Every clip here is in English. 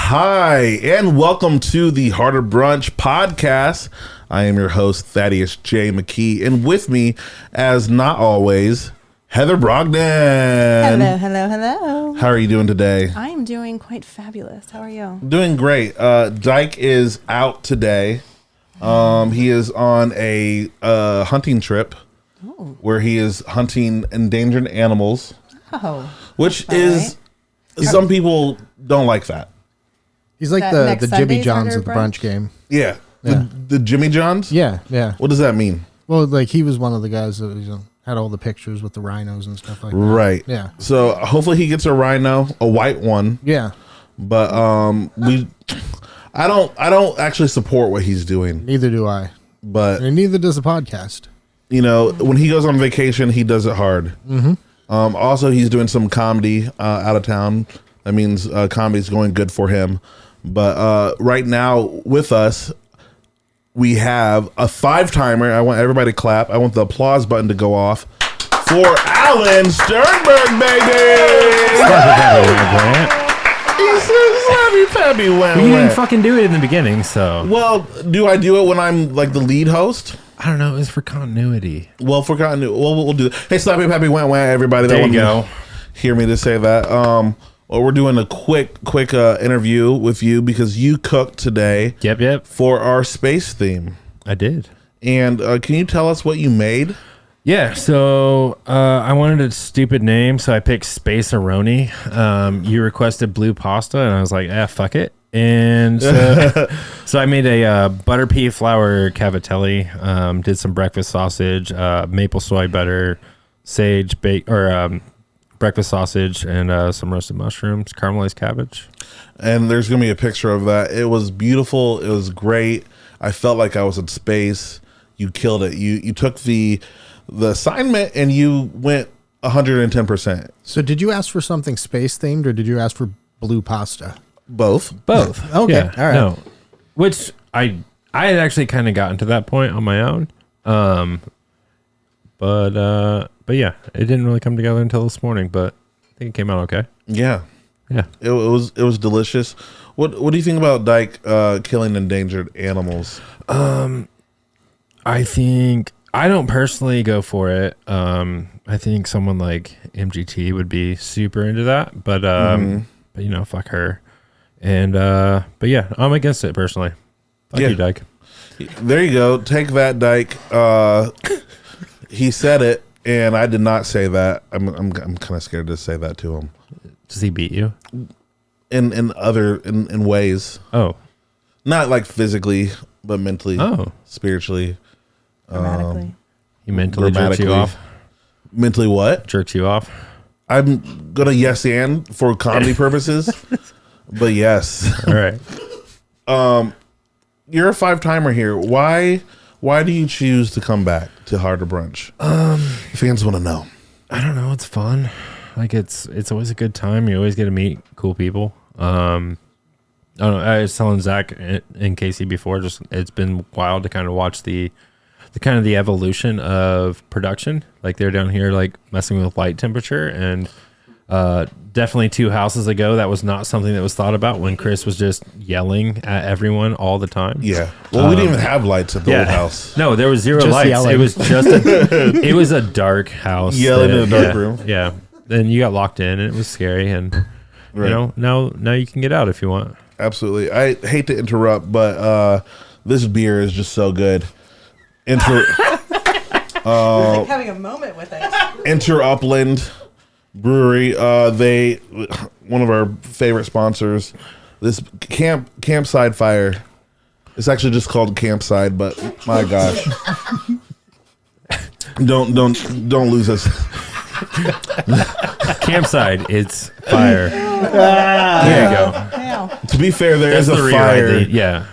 Hi, and welcome to the Harder Brunch Podcast. I am your host, Thaddeus J. McKee, and with me, as not always, Heather Brogden. Hello. How are you doing today? I am doing quite fabulous. How are you? Doing great. Dyke is out today. He is on a hunting trip where he is hunting endangered animals, which is, some people don't like that. He's like the Jimmy Johns of the brunch game. Yeah. The Jimmy Johns? Yeah. What does that mean? Well, like he was one of the guys that had all the pictures with the rhinos and stuff like that. Right. Yeah. So hopefully he gets a rhino, a white one. Yeah. But I don't actually support what he's doing. Neither do I. But and neither does the podcast. You know, when he goes on vacation, he does it hard. Mm-hmm. Also, he's doing some comedy out of town. That means comedy's going good for him. But right now with us, we have a 5-timer. I want everybody to clap. I want the applause button to go off for Alan Sternberg, baby. He says slappy pappy wham. You didn't fucking do it in the beginning, so. Well, do I do it when I'm like the lead host? I don't know. It was for continuity. Well, for continuity, we'll do that. Hey, slappy pappy wham wham, everybody. There you go. Hear me to say that. Well, we're doing a quick interview with you because you cooked today. Yep. For our space theme. I did. And can you tell us what you made? Yeah, so I wanted a stupid name, so I picked Space-A-Roni. You requested blue pasta, and I was like, fuck it. And so I made a butter pea flour cavatelli, did some breakfast sausage, maple soy butter, sage, breakfast sausage, and some roasted mushrooms, caramelized cabbage. And there's going to be a picture of that. It was beautiful. It was great. I felt like I was in space. You killed it. You took the assignment and you went 110%. So did you ask for something space themed or did you ask for blue pasta? Both. Okay. Yeah, all right. No. Which I had actually kind of gotten to that point on my own. But yeah, it didn't really come together until this morning, but I think it came out okay. Yeah. It was delicious. What do you think about Dyke killing endangered animals? I think I don't personally go for it. I think someone like MGT would be super into that, but you know, fuck her. And but yeah, I'm against it personally. Fuck you, Dyke. There you go. Take that, Dyke. He said it, and I did not say that. I'm kind of scared to say that to him. Does he beat you? In ways. Oh, not like physically, but mentally. Oh, spiritually. Grammatically. He mentally jerks you off. Mentally what? Jerks you off. I'm gonna yes and for comedy purposes, but yes. All right. You're a 5-timer here. Why do you choose to come back to Harder Brunch? Fans want to know. I don't know. It's fun. Like it's always a good time. You always get to meet cool people. I don't know. I was telling Zach and Casey before. Just it's been wild to kind of watch the kind of the evolution of production. Like they're down here like messing with light temperature, and definitely 2 houses ago that was not something that was thought about when Chris was just yelling at everyone all the time. Yeah. Well, we didn't even have lights at the old house. No, there was zero just lights. Yelling. It was just it was a dark house. Yelling in a dark room. Yeah. Then you got locked in and it was scary, and you know, now you can get out if you want. Absolutely. I hate to interrupt, but this beer is just so good. Like having a moment with it. Enter Upland Brewery. They one of our favorite sponsors. This Campside Fire. It's actually just called Campside, but my gosh. Don't lose us. Campside, it's fire. There you go. Yeah. To be fair, there is a fire.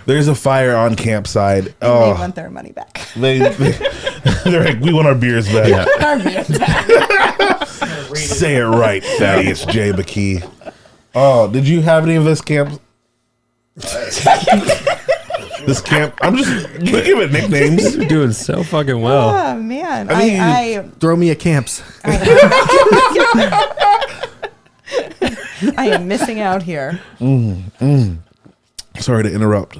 There's a fire on Campside. They want their money back. They're like, we want our beers back. Yeah. Our beers back. Say it right, Thaddeus J. McKee. Oh, did you have any of this camp? This camp. I'm just. You give it nicknames. You're doing so fucking well. Oh man, I mean, throw me a camps. I am missing out here. Sorry to interrupt.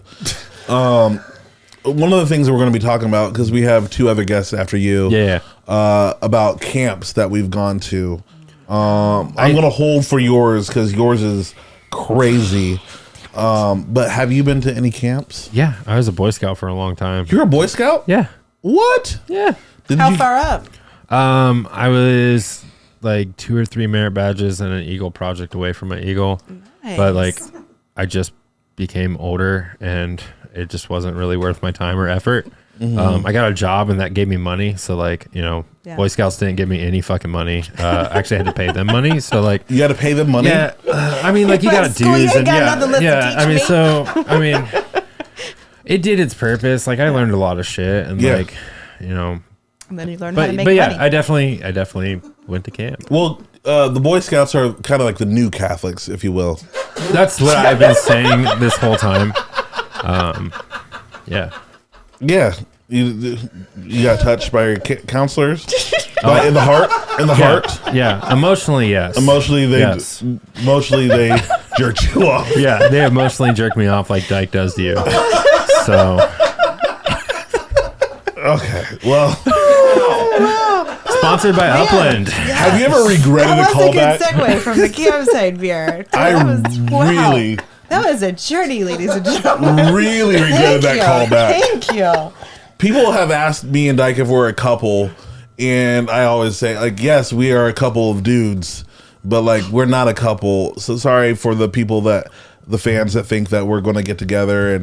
One of the things that we're going to be talking about, because we have 2 other guests after you, about camps that we've gone to. I'm going to hold for yours because yours is crazy. But have you been to any camps? Yeah, I was a Boy Scout for a long time. You're a Boy Scout? Yeah. What? Yeah. How far up? I was like 2 or 3 merit badges and an Eagle project away from an Eagle. Nice. But like, I just became older and it just wasn't really worth my time or effort. I got a job and that gave me money. So like, Boy Scouts didn't give me any fucking money. I actually had to pay them money. So like, You got to pay them money? yeah, I mean, like you got School, you dues ain't and got nothing left to yeah. teach I mean, me. so I mean, it did its purpose. Like I learned a lot of shit and Yeah. like, And then you learn how to but make but yeah, money. I definitely went to camp. Well, the Boy Scouts are kind of like the new Catholics, if you will. That's what I've been saying this whole time. Yeah. Yeah. You got touched by your counselors? In the heart? In the heart? Yeah. Emotionally, yes. Emotionally, they jerked you off. Yeah, they emotionally jerk me off like Dyke does to you. So Okay. Well, sponsored by Upland. have you ever regretted a that was a callback? good segue from the campsite beer. That was a journey, ladies and gentlemen. Really regretted that callback. Thank you. People have asked me and Dyke if we're a couple, and I always say, like, yes, we are a couple of dudes, but like we're not a couple. So sorry for the fans that think that we're going to get together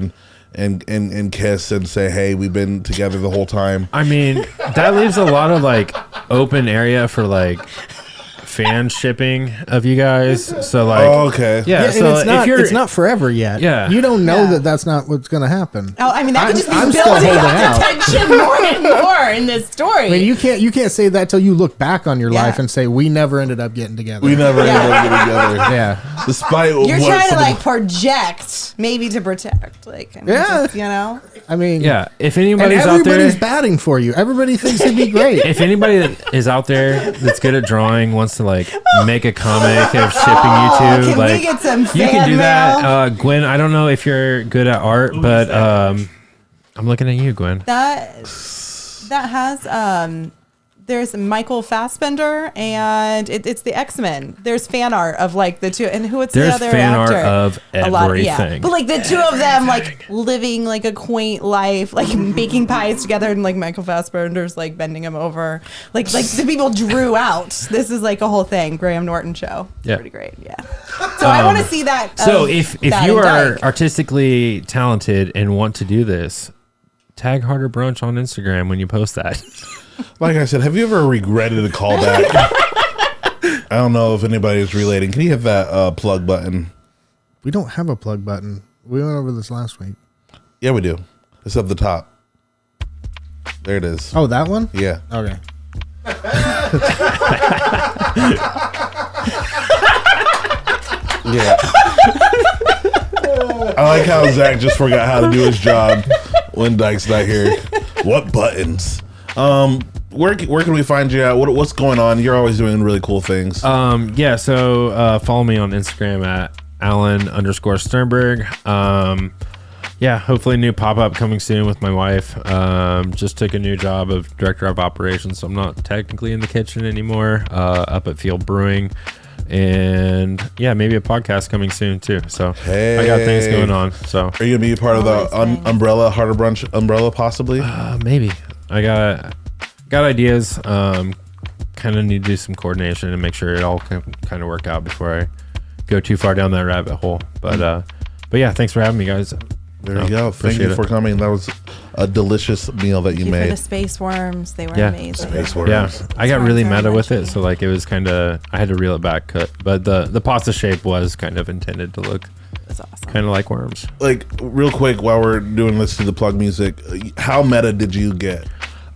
and kiss and say, hey, we've been together the whole time. I mean, that leaves a lot of like open area for like fan shipping of you guys. So like, Okay. yeah. And So it's not forever yet. Yeah. You don't know Yeah. that that's not what's going to happen. Oh, I mean, that could just be I'm still building holding up out. the tension more and more in this story. I mean, you can't say that till you look back on your Yeah. life and say we never ended up getting together. We never ended up getting together. Yeah. Despite You're what trying to some like of project, maybe to protect, like, and Yeah. just, I mean, yeah, if And anybody's out everybody's there, batting for you. Everybody thinks it'd be great. if anybody that is out there that's good at drawing wants to like make a comic of shipping you two, can like we get some you can do fan that. mail? Gwen, I don't know if you're good at art, but I'm looking at you, Gwen. that has there's Michael Fassbender and it's the X-Men. There's fan art of like the two, and what's There's the other fan actor? art of everything. But like the two of them like living like a quaint life, like baking pies together, and like Michael Fassbender's like bending him over, like the people drew out. This is like a whole thing. Graham Norton show. It's Yeah. pretty great. Yeah. So I want to see that. So of if that you in are Dyke. artistically talented and want to do this, tag Harder Brunch on Instagram when you post that. Like I said, have you ever regretted a callback? I don't know if anybody's relating. Can you hit that plug button? We don't have a plug button. We went over this last week. Yeah, we do. It's up the top. There it is. Oh, that one? Yeah. Okay. Yeah. I like how Zach just forgot how to do his job when Dyke's not here. What buttons? Where can we find you at? What's going on? You're always doing really cool things. Yeah, so follow me on Instagram at Alan_Sternberg. Yeah, hopefully a new pop-up coming soon with my wife. Just took a new job of director of operations, so I'm not technically in the kitchen anymore, up at Field Brewing. And yeah, maybe a podcast coming soon too. So I got things going on. So Are you gonna be part of the umbrella, Harder Brunch umbrella, possibly? maybe I got ideas. Kind of need to do some coordination and make sure it all can kind of work out before I go too far down that rabbit hole. But yeah, thanks for having me, guys. There you go. Thank appreciate you for coming. That was a delicious meal that you For the made. space worms, they were Yeah. amazing. Space worms. Yeah, I got really Very meta with much it, so like it was kind of I had to reel it back, but the pasta shape was kind of intended to look That's awesome. kind of like worms. Like, real quick, while we're doing this to the plug music, how meta did you get?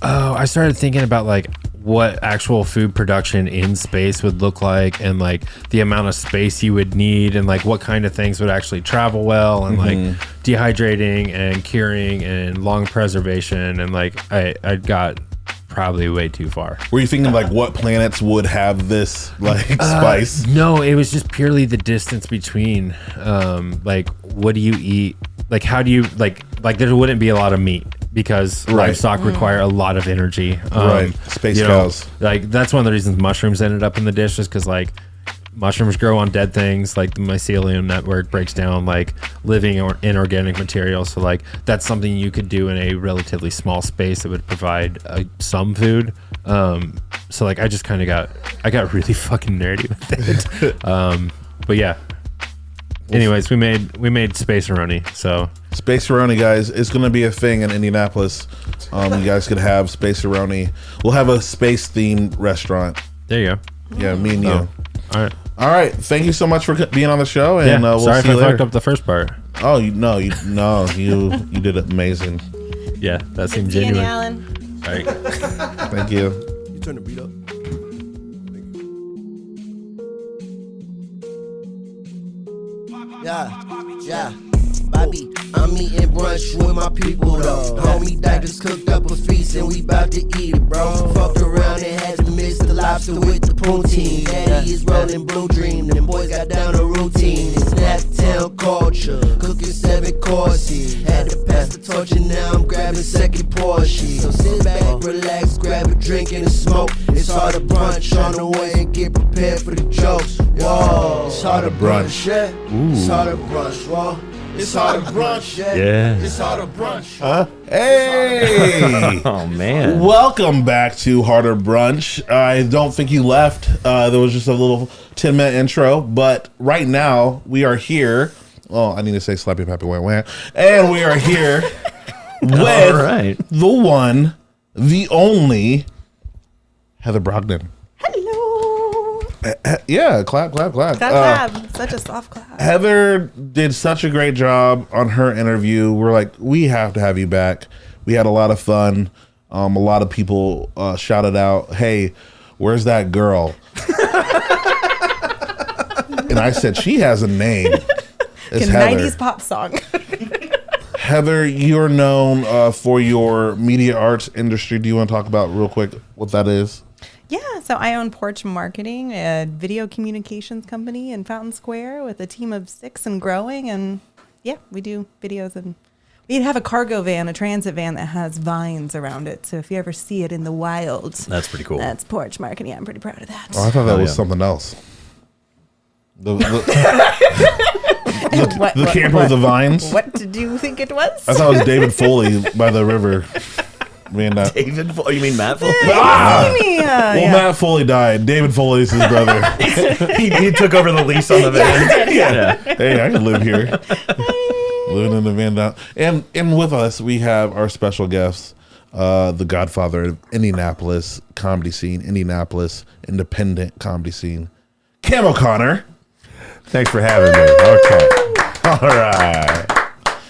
Oh, I started thinking about like what actual food production in space would look like, and like the amount of space you would need, and like what kind of things would actually travel well, and like dehydrating and curing and long preservation, and like I got probably way too far. Were you thinking like what planets would have this like spice? No, it was just purely the distance between. Like, what do you eat? Like, how do you like there wouldn't be a lot of meat because livestock require a lot of energy. Space cows. Like, that's one of the reasons mushrooms ended up in the dish, is because like mushrooms grow on dead things. Like the mycelium network breaks down like living or inorganic material. So like that's something you could do in a relatively small space that would provide some food. So like I just kind of got really fucking nerdy with it. But yeah. Anyways, we made Space-A-Roni. So Space-A-Roni, guys, is going to be a thing in Indianapolis. You guys could have Space-A-Roni. We'll have a space-themed restaurant. there you go. Yeah, me and you. All All right. Thank you so much for being on the show, and we'll sorry see if you I later. fucked up the first part. Oh, you did it amazing. Yeah, that seemed Danny genuine. Allen. All right. Thank you. You turn the beat up. Yeah. Bobby, I'm eating brunch with my people though. Homie Dykers cooked up a feast and we bout to eat it, bro. Fucked around and had to mix the lobster with the poutine. Daddy is rolling blue dream, them boys got down a routine. It's Naptown culture, cooking 7 courses. Had to pass the torch and now I'm grabbing second portion. So sit back, relax, grab a drink and a smoke. It's Harder Brunch on the way and get prepared for the jokes. Whoa, it's Harder Brunch, yeah. It's Harder Brunch, whoa. It's Harder Brunch, yeah. Yeah. It's Harder Brunch. Hey! Oh man. Welcome back to Harder Brunch. I don't think you left. There was just a little 10-minute intro, but right now we are here. Oh, I need to say slappy pappy wah wah. And we are here with All right. the one, the only Heather Brogden. Hello. Yeah, clap. Clap. Such a soft clap. Heather did such a great job on her interview. We're like, we have to have you back. We had a lot of fun. A lot of people shouted out, "Hey, where's that girl?" And I said, she has a name. It's Like a Heather. 90s pop song. Heather, you're known for your media arts industry. Do you want to talk about real quick what that is? Yeah, so I own Porch Marketing, a video communications company in Fountain Square with a team of 6 and growing. And yeah, we do videos, and we have a cargo van, a transit van that has vines around it. So if you ever see it in the wild, That's pretty cool. that's Porch Marketing. I'm pretty proud of that. Oh, I thought that was yeah. something else. The What- camper with the vines. What did you think it was? I thought it was David Foley by the river. David you mean Matt Foley? Yeah. Matt Foley died. David Foley's his brother. he took over the lease on the van. Yeah. Hey, I can live here. Living in the van down. And with us, we have our special guests, the godfather of Indianapolis comedy scene, Indianapolis independent comedy scene, Cam O'Connor. Thanks for having me. Okay. All right.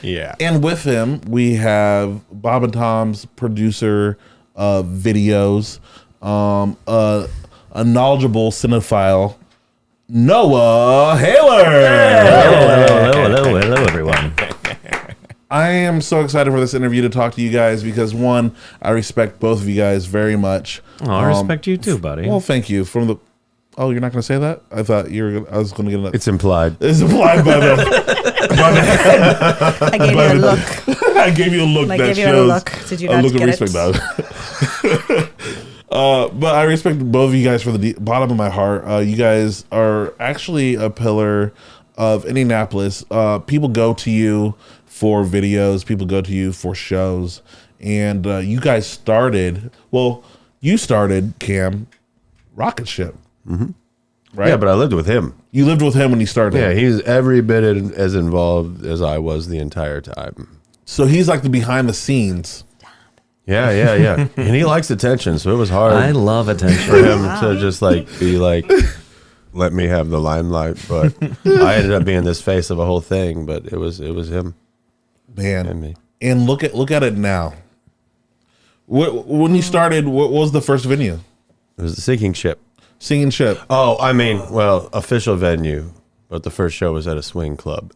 Yeah. And with him, we have Bob and Tom's producer of videos, a knowledgeable cinephile, Noah Haler. Hello, everyone. I am so excited for this interview to talk to you guys because, one, I respect both of you guys very much. Oh, I respect you too, buddy. Well, thank you. Oh, you're not going to say that? I thought I was going to get It's implied. It's implied by the. I gave you a look. I gave you a look I that gave you a shows look. Did you a not look of get respect. it? But I respect both of you guys from the bottom of my heart. You guys are actually a pillar of Indianapolis. People go to you for videos. People go to you for shows. And you guys started, you started, Cam, Rocketship. Mm-hmm. Right? Yeah, but I lived with him. You lived with him when you started. Yeah, he's every bit as involved as I was the entire time. So he's like the behind the scenes. Yeah. And he likes attention, so it was hard I love attention. for him to just be like, let me have the limelight. But I ended up being this face of a whole thing, but it was him Man. and me. And look at it now. When you started, what was the first venue? It was the Sinking Ship. Singing Ship. Oh, official venue, but the first show was at a swing club.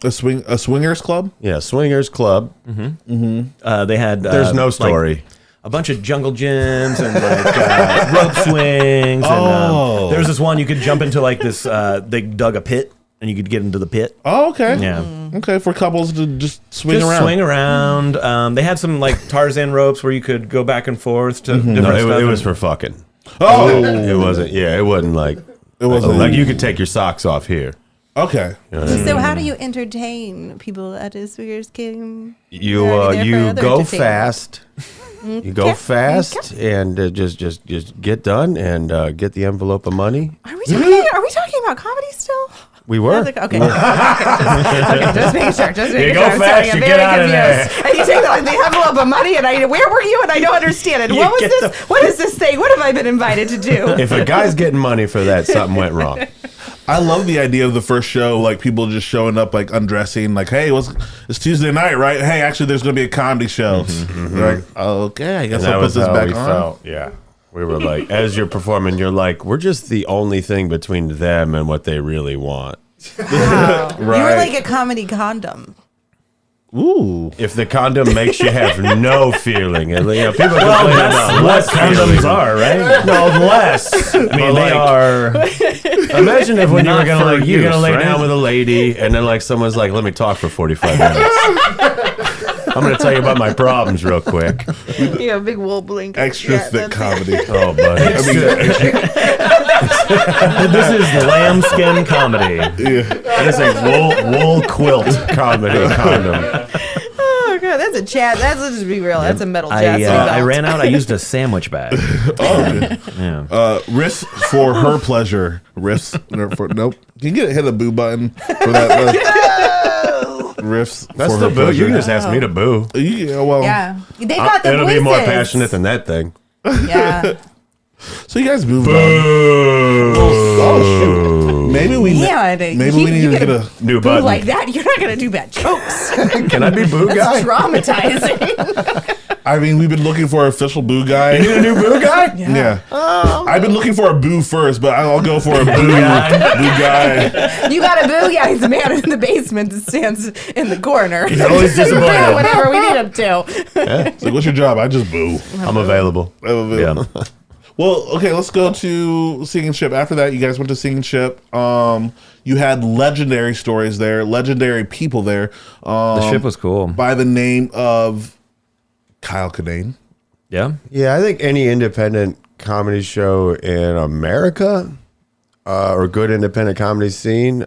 A swingers club? Yeah, swingers club. They had There's no story. a bunch of jungle gyms and like rope swings. And there's this one you could jump into like this. They dug a pit and you could get into the pit. Oh, okay. Yeah. Okay, for couples to just swing Just around. swing around. They had some like Tarzan ropes where you could go back and forth to different No, stuff. it was for fucking. Oh, It wasn't. Yeah, it wasn't like. it wasn't Like you could take your socks off here. Okay. You know what I mean? So how do you entertain people at a Swingers game? You Are they there for you other go entertainment? fast. You go fast and just get done and get the envelope of money. Are we talking about comedy still? We were. Okay. Okay, just making sure. Just making go sure. I'm fast, sorry, I'm you very get out of confused. And you take the envelope of money, and where were you? And I don't understand it. What was get this? What is this thing? What have I been invited to do? If a guy's getting money for that, something went wrong. I love the idea of the first show, like people just showing up, like undressing, like, hey, it's Tuesday night, right? Hey, actually, there's going to be a comedy show. You're like, okay, I guess And I'll that put was this how back we on. felt. Yeah. We were like, as you're performing, you're like, we're just the only thing between them and what they really want. Wow. You were Right. like a comedy condom. Ooh. If the condom makes you have no feeling, and people complain that's about what less condoms feeling. are, right? No, less. I mean, they are. Imagine if when you were Not gonna for like you're gonna use, lay right? down with a lady, and then like someone's like, "Let me talk for 45 minutes." I'm gonna tell you about my problems real quick. Yeah, big wool blanket. Extra thick comedy. Oh, buddy. This is lambskin comedy. It is a wool quilt comedy condom. Oh god, that's a chat. That's let's just be real. That's a metal chassis. I ran out. I used a sandwich bag. Yeah. Riffs for her pleasure. Riffs. Nope. Can you hit a boo button for that? Riffs That's for the her boo. You pleasure. can just ask me to boo. Yeah, well. Yeah, they got the It'll voices. be more passionate than that thing. Yeah. So you guys moved on. Oh shoot. Maybe we Yeah, maybe we need to get a New boo button. like that. You're not gonna do bad jokes. Can I be boo guy? That's traumatizing. I mean, we've been looking for an official boo guy. You need a new boo guy? Yeah. I've been looking for a boo first, but I'll go for a boo guy. You got a boo? Yeah, he's the man in the basement that stands in the corner. He's always disappointed. Whatever we need him to. It's like, what's your job? I just boo. I'm available. Yeah. Well, okay, let's go to Singing Ship. After that, you guys went to Singing Ship. You had legendary stories there, legendary people there. The ship was cool. By the name of Kyle Kinane. Yeah. Yeah, I think any independent comedy show in America or good independent comedy scene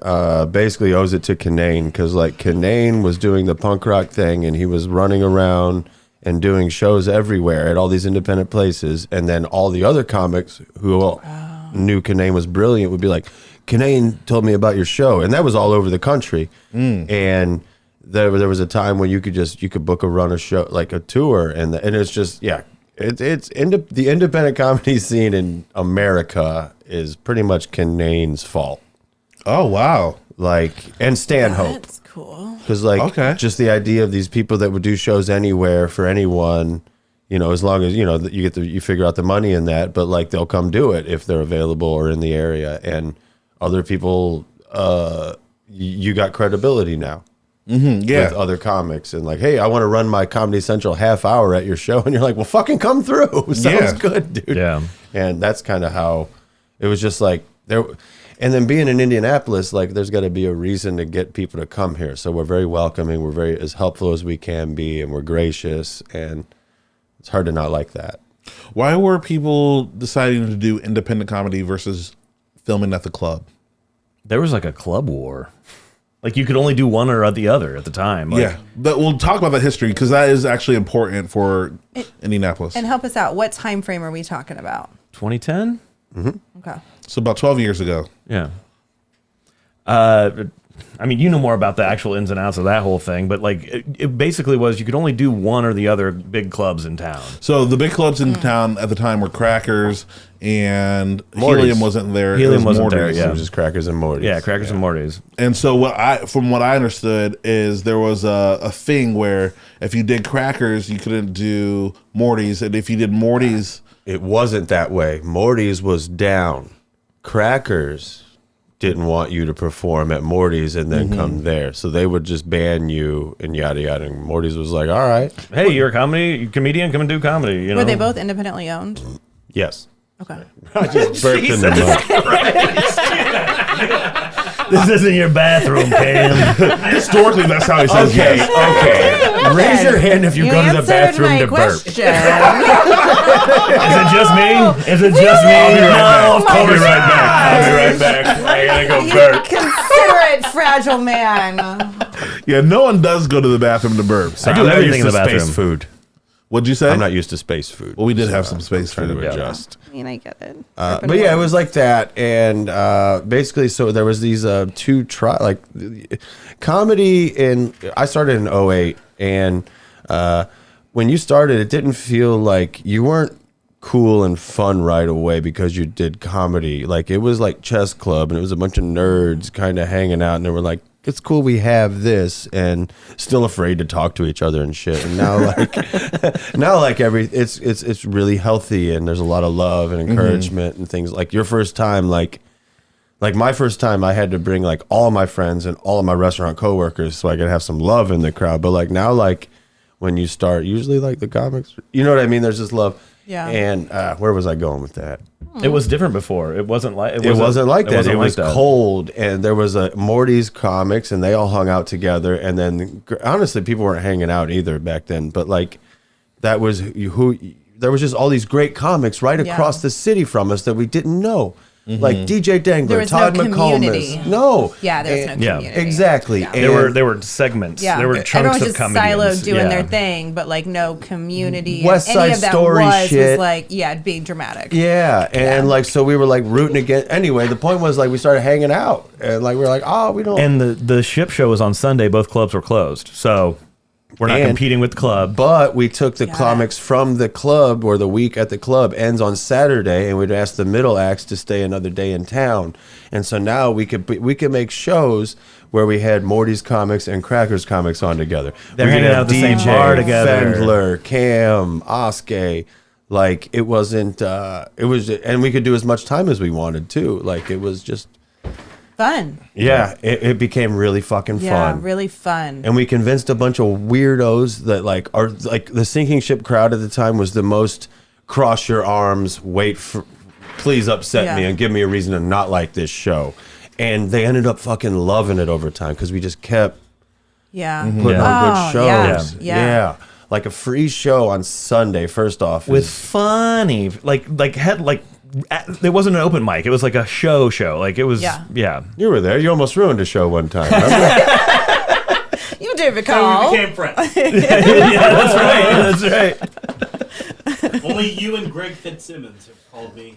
basically owes it to Kinane, because like Kinane was doing the punk rock thing and he was running around and doing shows everywhere at all these independent places, and then all the other comics who knew Kinane was brilliant would be like, Kinane told me about your show, and that was all over the country. And there was a time when you could book a run of show, like a tour, and it's just the independent comedy scene in America is pretty much Kinane's fault. Oh, wow. Like, and Stanhope. That's cool. Because like Okay. just the idea of these people that would do shows anywhere for anyone, as long as you figure out the money in that, but like they'll come do it if they're available or in the area. And other people, you got credibility now Yeah. with other comics, and like, hey, I want to run my Comedy Central half hour at your show, and you're like, well, fucking come through. Sounds Yeah. good, dude. Yeah. And that's kind of how it was, just like there. And then being in Indianapolis, like there's got to be a reason to get people to come here. So we're very welcoming. We're very as helpful as we can be, and we're gracious. And it's hard to not like that. Why were people deciding to do independent comedy versus filming at the club? There was like a club war. Like you could only do one or the other at the time. Like, Yeah, but we'll talk about that history because that is actually important for Indianapolis. And help us out. What time frame are we talking about? 2010? Okay. So about 12 years ago. Yeah. I mean, you know more about the actual ins and outs of that whole thing, but like it basically was you could only do one or the other big clubs in town. So the big clubs in town at the time were Crackers and Morty's. Helium wasn't there. Helium it was wasn't there, Morty's. yeah. It was just Crackers and Morty's. Yeah, Crackers and Morty's. And so from what I understood is there was a thing where if you did Crackers, you couldn't do Morty's, and if you did Morty's, It wasn't that way. Morty's was down. Crackers didn't want you to perform at Morty's and then come there. So they would just ban you and yada yada. And Morty's was like, all right. Hey, you're a comedian, come and do comedy. You know? Were they both independently owned? Yes. Okay. I just burped in the mic. This isn't your bathroom, Cam. Historically, that's how he says yes. Okay. Raise your hand if you go to the bathroom to burp. Question. Is it just me? Is it just me? No, of course. I'll be right back. I'll be right back. I gotta go You burp. considerate, fragile man. Yeah, no one does go to the bathroom to burp. I do I'm not everything used in the to bathroom. space food. What'd you say? I'm not used to space food. Well, we did have some space trying food. to adjust. I mean, I get it. But yeah, it was like that, and basically, so there was these two comedy in. I started in 2008, and when you started, it didn't feel like you weren't cool and fun right away because you did comedy. Like it was like chess club, and it was a bunch of nerds kind of hanging out, and they were like, it's cool we have this, and still afraid to talk to each other and shit. And now it's really healthy, and there's a lot of love and encouragement and things. Like your first time, like my first time, I had to bring like all my friends and all of my restaurant coworkers so I could have some love in the crowd. But like now, like when you start, usually like the comics, you know what I mean? There's this love. Yeah. And where was I going with that? It was different before. It wasn't like It wasn't like that. It was that. cold, and there was a Morty's comics, and they all hung out together. And then, honestly, people weren't hanging out either back then. But like, that was who. There was just all these great comics right across the city from us that we didn't know. Like DJ Dangler, There was Todd no McComas. community. No. Yeah, there was no And- community. Exactly. Yeah. And There were segments. Yeah, There were chunks everyone was of just comedians. siloed doing Yeah. their thing, but like no community. West and any Side of that Story was shit. like being dramatic. Yeah, and like so we were like rooting against. Anyway, the point was like we started hanging out, and like we were like, oh, we don't. And the ship show was on Sunday. Both clubs were closed, so we're not And- competing with the club. But we took the Got comics from the club, or the week at the club ends on Saturday, and we'd ask the middle acts to stay another day in town. And so now we could make shows where we had Morty's comics and Cracker's comics on together. They're we could hanging have out at the same bar together. Fendler, Cam, Oskay. Like it wasn't. It was, and we could do as much time as we wanted too. Like it was just. Fun. Yeah, it became really fucking Yeah, fun. really fun. And we convinced a bunch of weirdos that like are like the sinking ship crowd at the time was the most cross your arms, wait for, please upset me Yeah. and give me a reason to not like this show. And they ended up fucking loving it over time because we just kept Yeah. putting on Oh, good shows. yeah, yeah. Like a free show on Sunday, first off. With is- funny, it wasn't an open mic. It was like a show. Like it was. Yeah. Yeah. you were there. You almost ruined a show one time. Remember? You do recall. friends. Yeah, that's right. Only you and Greg Fitzsimmons have called me.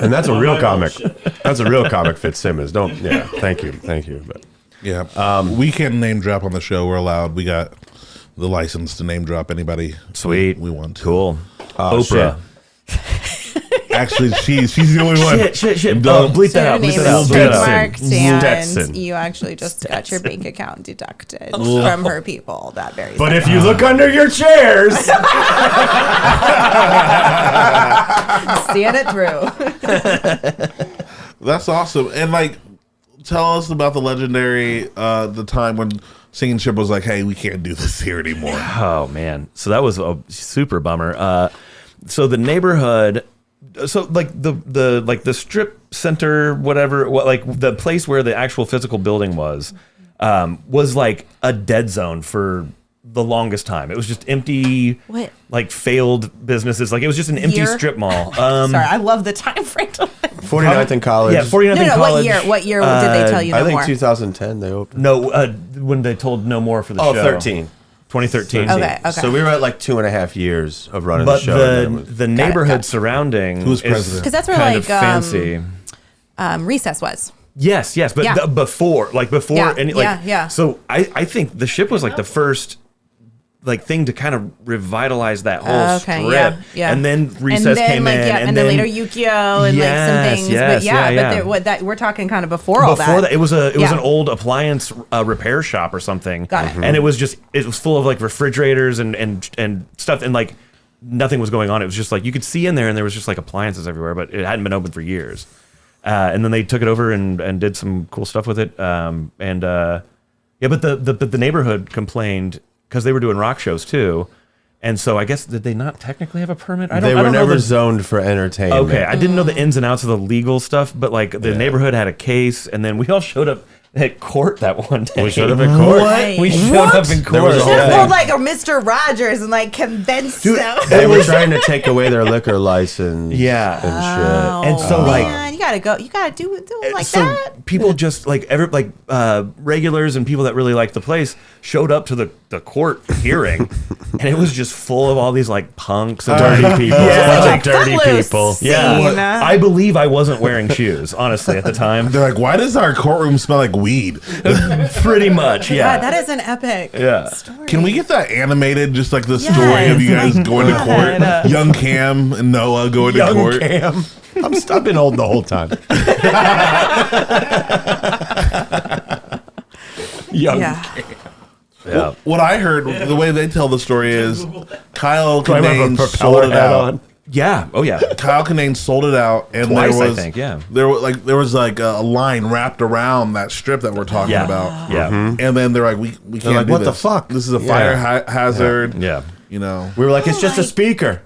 And that's a real my own comic. shit. That's a real comic, Fitzsimmons. Don't. Yeah. Thank you. But. Yeah. We can name drop on the show. We're allowed. We got the license to name drop anybody. Sweet. We want to. Cool. Oh, Oprah. Actually, she's the only one. Shit. Don't- Bleep So that your out. name Bleep that out. is Bleep that out. trademarked, and Stetson. you actually just got your bank account deducted from her people that very But second. if you look under your chairs, Seeing it through. That's awesome. And like, tell us about the legendary the time when Singing Ship was like, "Hey, we can't do this here anymore." oh man, so that was a super bummer. So the neighborhood, so like the strip center, whatever, like the place where the actual physical building was like a dead zone for the longest time. It was just empty, What? like failed businesses. Like it was just an empty Year? strip mall. Sorry, I love the time frame. 49th in college. Yeah, 49th No, in no. college. What year did they tell you I no think more? 2010 they opened. No, when they told no more for the Oh, show. 13. 2013. Okay. So we were at like 2.5 years of running But the show. and then it was- the neighborhood Gotcha. surrounding Who's is president? 'Cause that's where, kind like, of fancy. Recess was. Yes, but Yeah. before Yeah, any like yeah. So I think the ship was like the first like thing to kind of revitalize that whole Okay, strip. yeah. And then Recess came in, and then later Yukio and like some things. Yes, But yeah, yeah. but we're talking kind of before all before that, it was Yeah. an old appliance repair shop or something. Got it. And it was full of like refrigerators and stuff, and like nothing was going on. It was just like you could see in there, and there was just like appliances everywhere, but it hadn't been open for years. And then they took it over and did some cool stuff with it. But the neighborhood complained because they were doing rock shows too. And so I guess, did they not technically have a permit? They were never zoned for entertainment. Okay, I didn't know the ins and outs of the legal stuff, but like the neighborhood had a case, and then we all showed up at court that one day. We showed up at court. What? We showed up in court. Should have pulled like a Mr. Rogers and like convinced them. They were trying to take away their liquor license. Yeah. And shit. And so like, Man, you gotta go. You gotta do it like so that. people just like regulars and people that really liked the place showed up to the court hearing, and it was just full of all these like punks and dirty people. Like a dirty Footloose people. scene. Yeah, I believe I wasn't wearing shoes, honestly, at the time. They're like, why does our courtroom smell like weed? Pretty much, yeah. God, that is an epic story. Can we get that animated? Just like the story of you guys going to court, young Cam and Noah going to court. Cam. I've been old the whole time. Young Cam. Yeah. What I heard, the way they tell the story is Kyle Do I have a Kinane propeller sold it hat out. on? Yeah. Oh yeah. Kyle Kinane sold it out, and Twice, there was, I think, yeah. there was like a line wrapped around that strip that we're talking Yeah. about. Yeah. And then they're like, we can't like, do what the this. fuck? This is a fire hazard. Yeah. You know, We were like, it's just a speaker.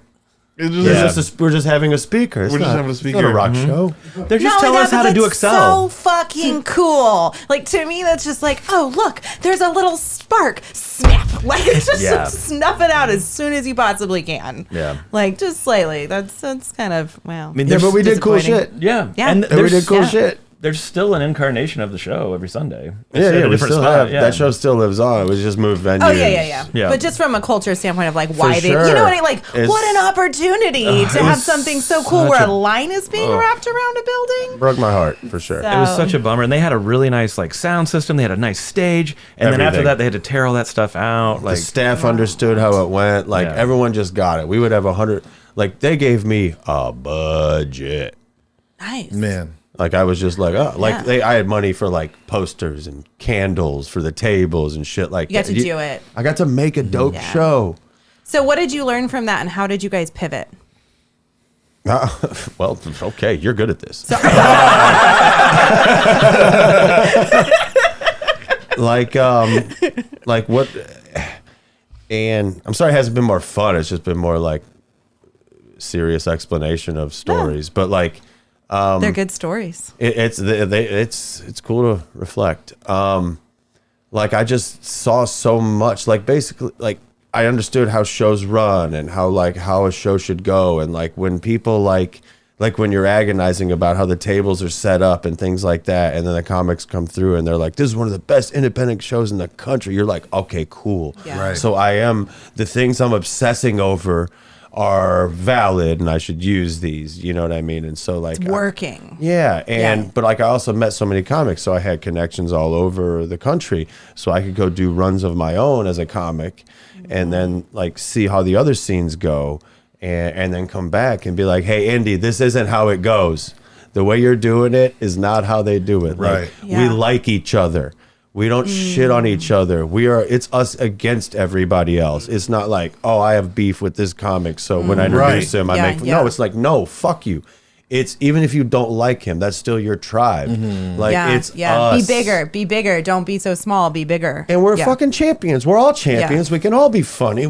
it's just, Yeah. We're just having a speaker. It's We're just not- having a it's speaker. not a rock show. They're just Not telling only us that, how but to do that's Excel. So fucking cool. Like to me, that's just like, oh look, there's a little spark. Snap. Like it's just Yeah. snuff it out as soon as you possibly can. Yeah. Like just slightly. That's kind of wow. I mean, Yeah, there's but we did cool disappointing. shit. Yeah. Yeah. And And we did cool Yeah. shit. there's still an incarnation of the show every Sunday. It's Yeah, at a we different still spot, have that show still lives on. We just moved venues. Oh yeah. Yeah. But just from a culture standpoint of like why they, sure. you know what I mean? Like It's- what an opportunity to have was something so cool such where a- a line is being wrapped around a building. Broke my heart for sure. So- It was such a bummer, and they had a really nice like sound system. They had a nice stage, and then after Everything. that, they had to tear all that stuff out. The Like, staff understood how it went. Like Yeah. everyone just got it. We would have 100. Like they gave me a budget. Nice. man. Like I was just like, oh, like Yeah. I had money for like posters and candles for the tables and shit like You got that. to do it. I got to make a dope Yeah. show. So what did you learn from that and how did you guys pivot? Well, okay, you're good at this. like what? And I'm sorry, it hasn't been more fun. It's just been more like serious explanation of stories. But like, They're good stories. it's cool to reflect. Like I just saw so much. Like basically, like I understood how shows run and how a show should go, and like when people like when you're agonizing about how the tables are set up and things like that, and then the comics come through and they're like, this is one of the best independent shows in the country. You're like, okay, cool. Yeah. Right. So the things I'm obsessing over are valid and I should use these, you know what I mean? And so like Working. but like I also met so many comics, so I had connections all over the country, so I could go do runs of my own as a comic and then like see how the other scenes go and then come back and be like, hey Indy, this isn't how it goes. The way you're doing it is not how they do it. Right. Like, Yeah. we like each other. We don't shit on each other. It's us against everybody else. It's not like, oh, I have beef with this comic, so when I introduce Right. him, I Yeah, make yeah. no. It's like, no, fuck you. It's even if you don't like him, that's still your tribe. Like it's us. Be bigger. Don't be so small. Be bigger. And we're Yeah. fucking champions. We're all champions. We can all be funny.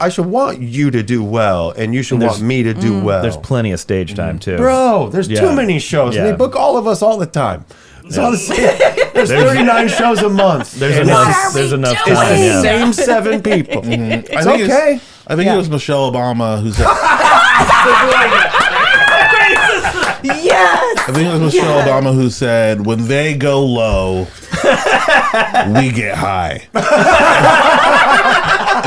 I should want you to do well, and you should want me to do well. there's plenty of stage time too. Bro, there's Yeah. too many shows. Yeah. And they book all of us all the time. It's all the same. There's 39 shows a month. There's And enough. are we There's enough doing? It's time. the Yeah. same 7 people. It's okay. I think it was Michelle Obama who said. Yes. I think it was Michelle Obama who said, "When they go low, we get high." Am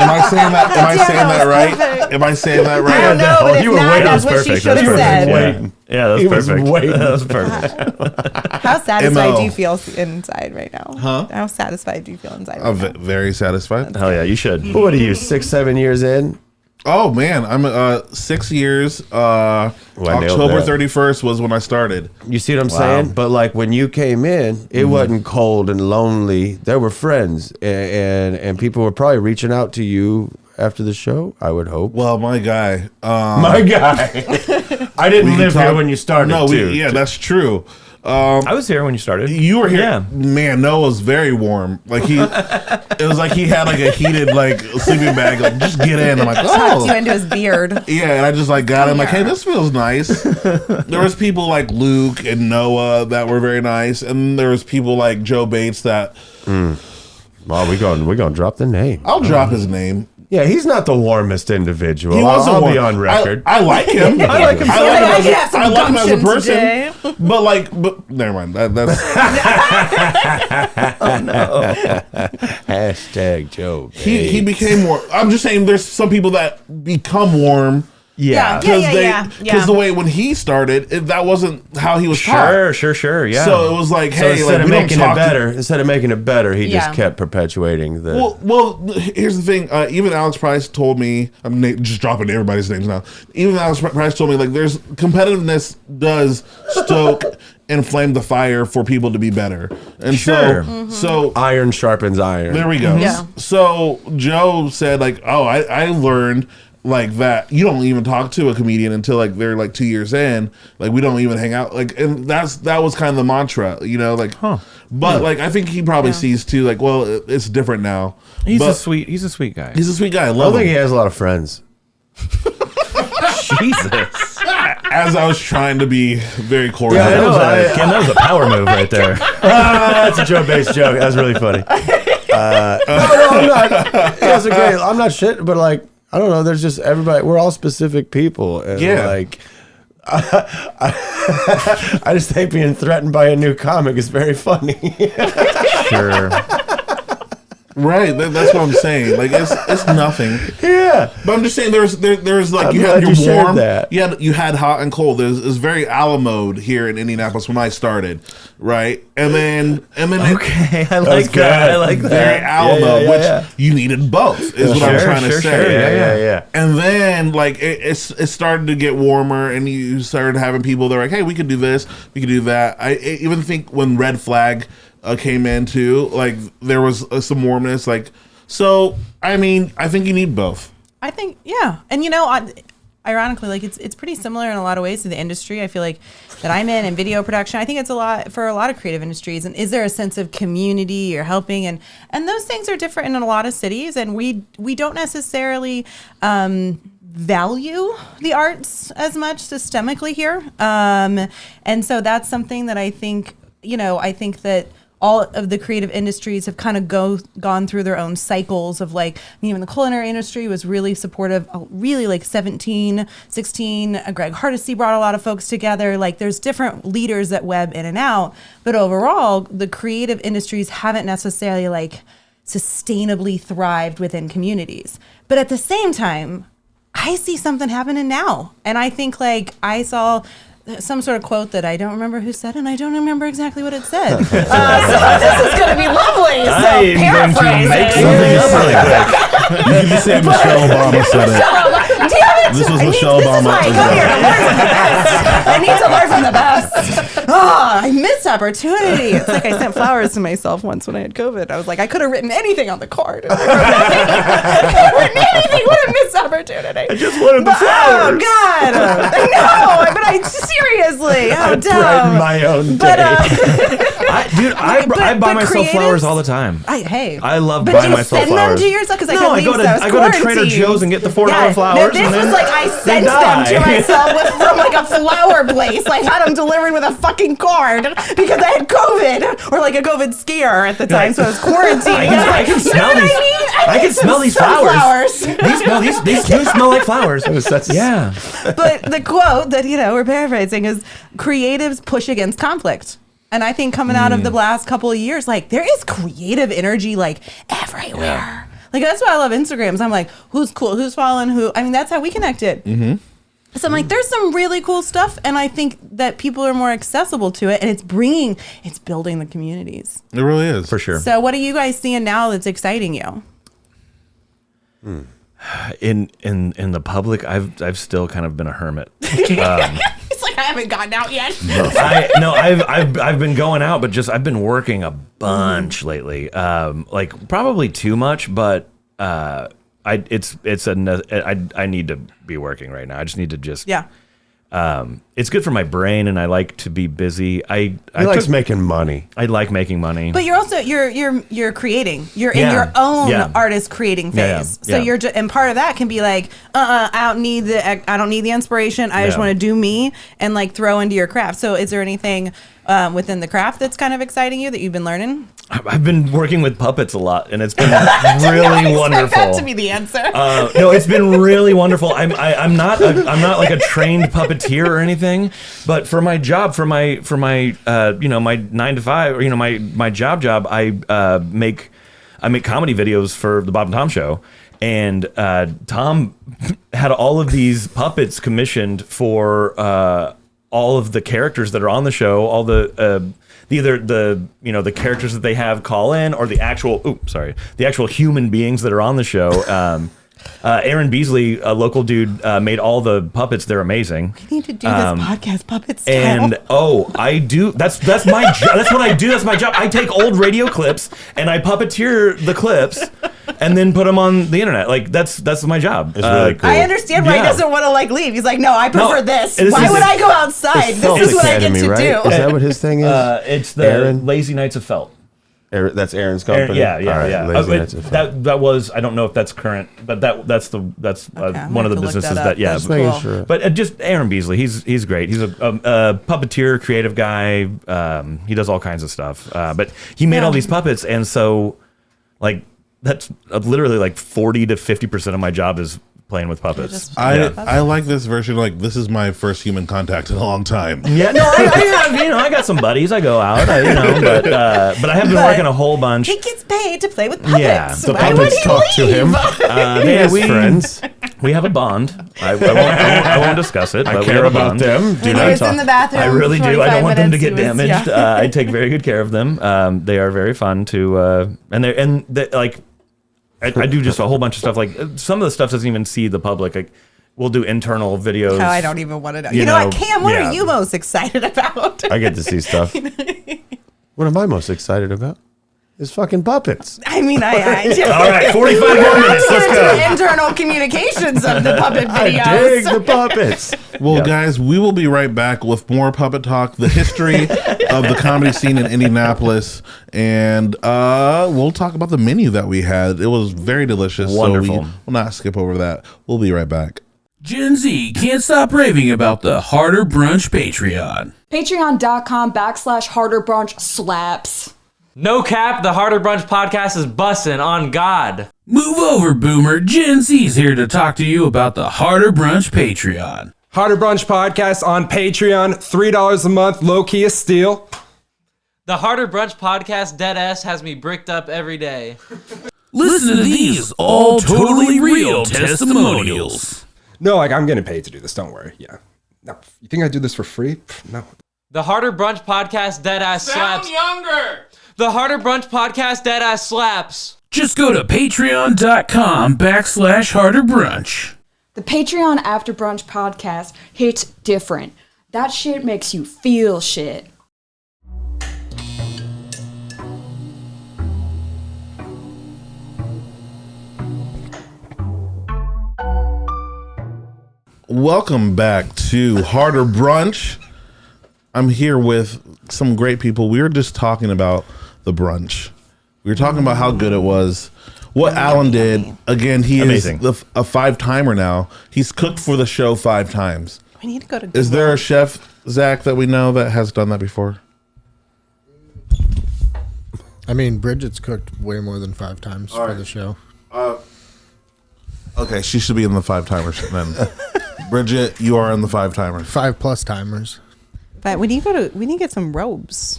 I saying that? Am I Yeah, saying that that was right? perfect. Am I saying that I right? don't know, but if you were not, waiting. that's That was what she perfect. should That's have perfect. said. Yeah. Waiting. Yeah, that He was was perfect. waiting. That was perfect. How satisfied MO. do you feel inside right now? Huh? How satisfied do you feel inside? I'm Right now? very satisfied. Hell yeah, you should. What are you, 6, 7 years in? Oh man, I'm 6 years. I nailed October that. 31st was when I started. You see what I'm saying? But like when you came in, it wasn't cold and lonely. There were friends, and people were probably reaching out to you after the show, I would hope. Well, my guy. My guy. I didn't live here when you started, No, too. yeah, that's true. I was here when you started. You were here. Yeah. Man, Noah was very warm. Like it was like he had like a heated like sleeping bag. Like, just get in. I'm like, Tucked you oh. into his beard. Yeah, and I just like got him like, hey, this feels nice. There was people like Luke and Noah that were very nice, and there was people like Joe Bates that Well, we're gonna drop the name. I'll drop his name. Yeah, he's not the warmest individual. He wasn't I'll warm. be on record. I like him. I like him. I can have some I like him as a gumption person. today. But never mind. That's Hashtag Joe. he became more. I'm just saying, there's some people that become warm. Yeah. Because the way when he started, that wasn't how he was taught. Sure. Yeah. So it was like, So hey, instead like, of we don't making talk it better, he Yeah. just kept perpetuating the. Well, here's the thing. Even Alex Price told me. I'm just dropping everybody's names now. Even Alex Price told me like, there's competitiveness does stoke inflame the fire for people to be better, and Sure. so Iron sharpens iron. there we go. Yeah. So Joe said like, oh, I learned like that you don't even talk to a comedian until like they're like 2 years in. Like we don't even hang out. Like, and that was kind of the mantra, you know. Like, but like I think he probably sees too. Like, well, it's different now. He's But a sweet guy. He's a sweet guy. I I love don't think he him. has a lot of friends. Jesus. As I was trying to be very cordial. Yeah, I know. Ken, that was a power move right there. That's a Joe Bates joke. That's really funny. No, I'm not. That's a great. I'm not shit, but like I don't know. There's just everybody. We're all specific people, and Yeah. like. I just think being threatened by a new comic is very funny. Sure. Right, that's what I'm saying. Like it's nothing. Yeah, But I'm just saying there's like I'm you glad had your you shared warm, that. you had hot and cold. It's very Ala mode here in Indianapolis when I started, right? And then Okay, I was like good. that. I like very that. Ala Yeah, mode, yeah, which yeah. you needed both. Is what I'm Sure, trying to sure, say. sure. yeah. And then like it started to get warmer, and you started having people that are like, hey, we could do this, we could do that. I even think when Red Flag came in too, like there was some warmness, like. So, I mean, I think you need both. I think, yeah. And ironically, like it's pretty similar in a lot of ways to the industry I feel like that I'm in video production. I think it's a lot for a lot of creative industries. And is there a sense of community or helping? And those things are different in a lot of cities. And we don't necessarily value the arts as much systemically here. And so that's something that I think, I think that all of the creative industries have kind of gone through their own cycles of like, even the culinary industry was really supportive, really like 17, 16, Greg Hardesty brought a lot of folks together. Like there's different leaders that web in and out, but overall the creative industries haven't necessarily like sustainably thrived within communities. But at the same time, I see something happening now. And I think like I saw some sort of quote that I don't remember who said, and I don't remember exactly what it said. So this is going to be lovely. So I'm going to make something up really quick. You can just say Michelle Obama said it. Damn it! This was I Michelle this Obama is why I as come well. here to learn from the best. I need to learn from the best. I missed opportunity. It's like I sent flowers to myself once when I had COVID. I was like, I could have written anything on the card. I could have written anything. What a missed opportunity. I just wanted the flowers. Oh, God. I know. But I seriously. How dumb. Brighten my own day. I buy myself creatives- flowers all the time. I love but buying you myself send flowers. them to yourself? Because No, I go to Trader Joe's and get the $4 flowers. This and was then like I sent them die. to myself from like a flower place. Like had them delivered with a fucking card because I had COVID or like a COVID scare at the time, so I was quarantined. I can smell these. I can smell these flowers. These do smell like flowers. Yeah. But the quote that we're paraphrasing is creatives push against conflict. And I think coming out of the last couple of years, like there is creative energy like everywhere. Yeah. Like that's why I love Instagrams. I'm like, who's cool? Who's following who? I mean, that's how we connected. Mm-hmm. So I'm like, there's some really cool stuff, and I think that people are more accessible to it, and it's building the communities. It really is. For sure. So what are you guys seeing now that's exciting you? In the public, I've still kind of been a hermit. It's like I haven't gotten out yet. I've been going out, but I've been working a bunch lately. Like probably too much, but I need to be working right now. I just need to just it's good for my brain, and I like to be busy. I like making money. I like making money. But you're also you're creating. You're in your own artist creating phase. So you're and part of that can be like, I don't need the inspiration. I just want to do me and like throw into your craft. So is there anything within the craft that's kind of exciting you that you've been learning? I've been working with puppets a lot, and it's been really wonderful. That to be the answer. No, it's been really wonderful. I'm not like a trained puppeteer or anything, but for my job, for my my 9 to 5, or my job, I make comedy videos for the Bob and Tom Show, and Tom had all of these puppets commissioned for all of the characters that are on the show, all the either the characters that they have call in, or the actual human beings that are on the show. Aaron Beasley, a local dude, made all the puppets. They're amazing. We need to do this podcast puppet style. And I do. That's my job. That's what I do. That's my job. I take old radio clips and I puppeteer the clips, and then put them on the internet. Like that's my job. It's really cool. I understand why he doesn't want to like leave. He's like, no, I prefer this. Why would I go outside? This is what I get to do. Is that what his thing is? It's the Lazy Nights of Felt. That's Aaron's company. Yeah. That was. I don't know if that's current, but that's one of the businesses that. Yeah, cool. Sure. But just Aaron Beasley, he's great. He's a puppeteer, creative guy. He does all kinds of stuff. But he made all these puppets, and so like that's literally like 40 to 50% of my job is playing with puppets. I like this version. Like, this is my first human contact in a long time. Yeah, no, I got some buddies. I go out, but I have been working a whole bunch. He gets paid to play with puppets. Yeah, the puppets talk to him. They have friends. We have a bond. I won't discuss it. I care about them. Do not talk. In the bathroom. I really do. I don't want them to get minutes, damaged. I take very good care of them. They are very fun to, and they like. I do just a whole bunch of stuff. Like some of the stuff doesn't even see the public. Like we'll do internal videos. Oh, I don't even want to know. You know what, Cam? What are you most excited about? I get to see stuff. What am I most excited about? Is fucking puppets. I mean, I all right, 45 more minutes. Let's go. The internal communications of the puppet videos. I dig the puppets. Well, guys, we will be right back with more puppet talk, the history of the comedy scene in Indianapolis, and we'll talk about the menu that we had. It was very delicious. Wonderful. So we'll not skip over that. We'll be right back. Gen Z can't stop raving about the Harder Brunch Patreon. Patreon.com/Harder Brunch slaps. No cap, the Harder Brunch Podcast is bussin' on God. Move over, Boomer. Gen Z's here to talk to you about the Harder Brunch Patreon. Harder Brunch Podcast on Patreon, $3 a month, low-key a steal. The Harder Brunch Podcast deadass has me bricked up every day. Listen to these all totally real testimonials. No, like I'm getting paid to do this, don't worry. Yeah. No, you think I do this for free? No. The Harder Brunch Podcast deadass slaps. Sound younger! The Harder Brunch Podcast deadass slaps. Just go to patreon.com/Harder Brunch. The Patreon After Brunch Podcast hits different. That shit makes you feel shit. Welcome back to Harder Brunch. I'm here with some great people. We were just talking about the brunch. We were talking about how good it was. What Alan did, again, he Amazing. is a 5-timer now. He's cooked for the show 5 times. We need to go to. Is there a chef, Zach, that we know that has done that before? I mean, Bridget's cooked way more than 5 times for the show. Okay, she should be in the 5-timers then. Bridget, you are in the 5-timers. 5+ timers. But we need to get some robes.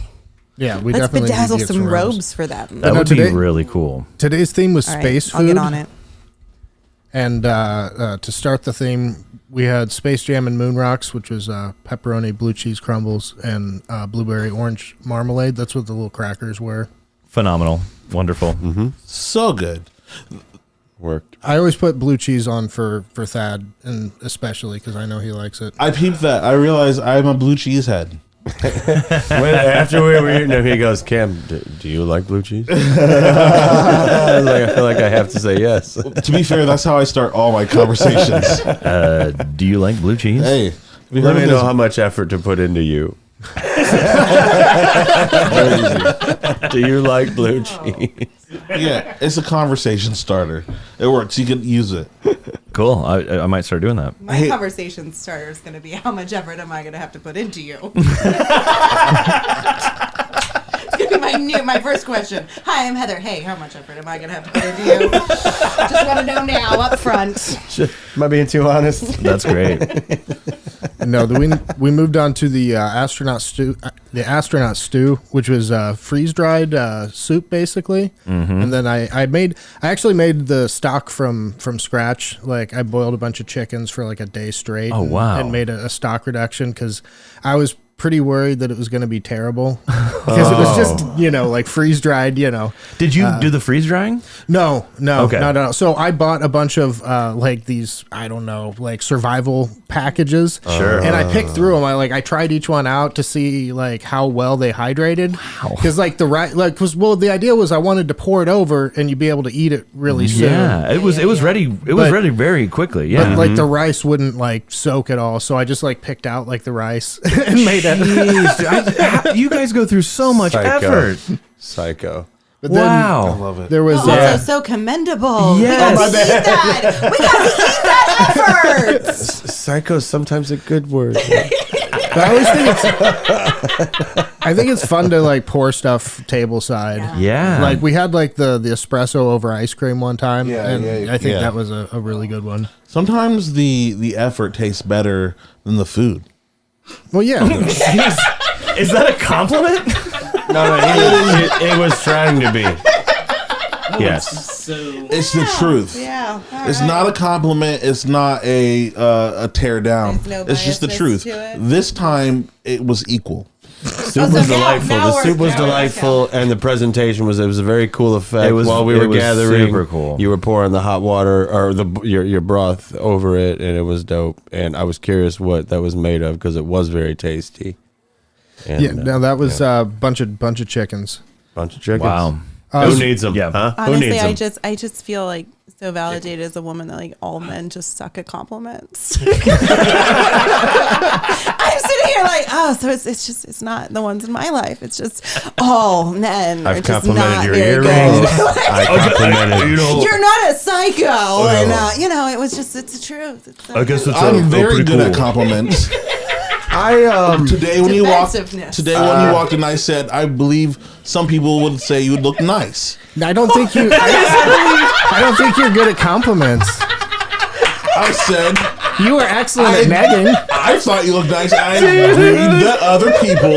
Yeah, we Let's definitely need to bedazzle get some robes for them. That would be today- really cool. Today's theme was All right, space I'll food. get on it. And to start the theme, we had Space Jam and Moon Rocks, which was pepperoni, blue cheese crumbles, and blueberry orange marmalade. That's what the little crackers were. Phenomenal. Wonderful. Mm-hmm. So good. Worked. I always put blue cheese on for Thad, and especially because I know he likes it. I peeped that. I realized I'm a blue cheese head. After we were eating him, he goes, Cam, do you like blue cheese? I was like, I feel like I have to say yes. To be fair, that's how I start all my conversations. Do you like blue cheese? Hey, let me know how much effort to put into you. Do you like blue cheese? Yeah, it's a conversation starter. It works. You can use it. Cool. I might start doing that. My conversation starter is going to be how much effort am I going to have to put into you? It's going to be my first question. Hi, I'm Heather. Hey, how much effort am I going to have to put into you? Just want to know now up front. Am I being too honest? That's great. No, we moved on to the astronaut stew. The astronaut stew, which was freeze dried soup, basically. And then I actually made the stock from scratch. Like I boiled a bunch of chickens for like a day straight. Oh, wow. And made a stock reduction because I was pretty worried that it was going to be terrible because it was just like freeze dried. Did you do the freeze drying? No, Okay. not at all. So I bought a bunch of like these, I don't know, like survival packages. Sure. And I picked through them. I tried each one out to see like how well they hydrated. Because like the idea was I wanted to pour it over and you'd be able to eat it really soon. Yeah, it was ready. It was ready very quickly. Yeah, But like the rice wouldn't like soak at all. So I just like picked out like the rice and made it. Jeez, you guys go through so much effort. Psycho. But then, Wow. I love it. There was Also, so commendable. Yes. We got to eat that. We got to eat that effort. Psycho's sometimes a good word. But I think it's fun to like pour stuff table side. Yeah. Like we had like the espresso over ice cream one time. Yeah, and yeah, I think yeah. that was a really good one. Sometimes the effort tastes better than the food. Well, yeah. Is that a compliment? No, it was trying to be. Yes. So It's the truth. Yeah. It's not a compliment. It's not a tear down. There's no It's just the biasness truth. to it. This time it was equal. Soup so was now- delightful. now The we're- soup was now we're delightful, and the presentation was a very cool effect. It was- While we it were was gathering, super cool. You were pouring the hot water or your broth over it, and it was dope. And I was curious what that was made of because it was very tasty. And, Yeah, no, that was a bunch of chickens. bunch of chickens. Wow. Who needs them? Yeah. Huh? Who Honestly, needs them? I just feel like so validated as a woman that like all men just suck at compliments. I'm sitting here like, oh, so it's not the ones in my life. It's just all men. I've are just complimented not your very earrings. good. I complimented. You're not a psycho, and it was just it's the truth. It's I guess it's I'm very good at compliments. Today when you walked in, I said I believe some people would say you look nice. I don't think you. I don't think you're good at compliments. I said You were excellent at negging. I thought you looked nice. I agreed that other people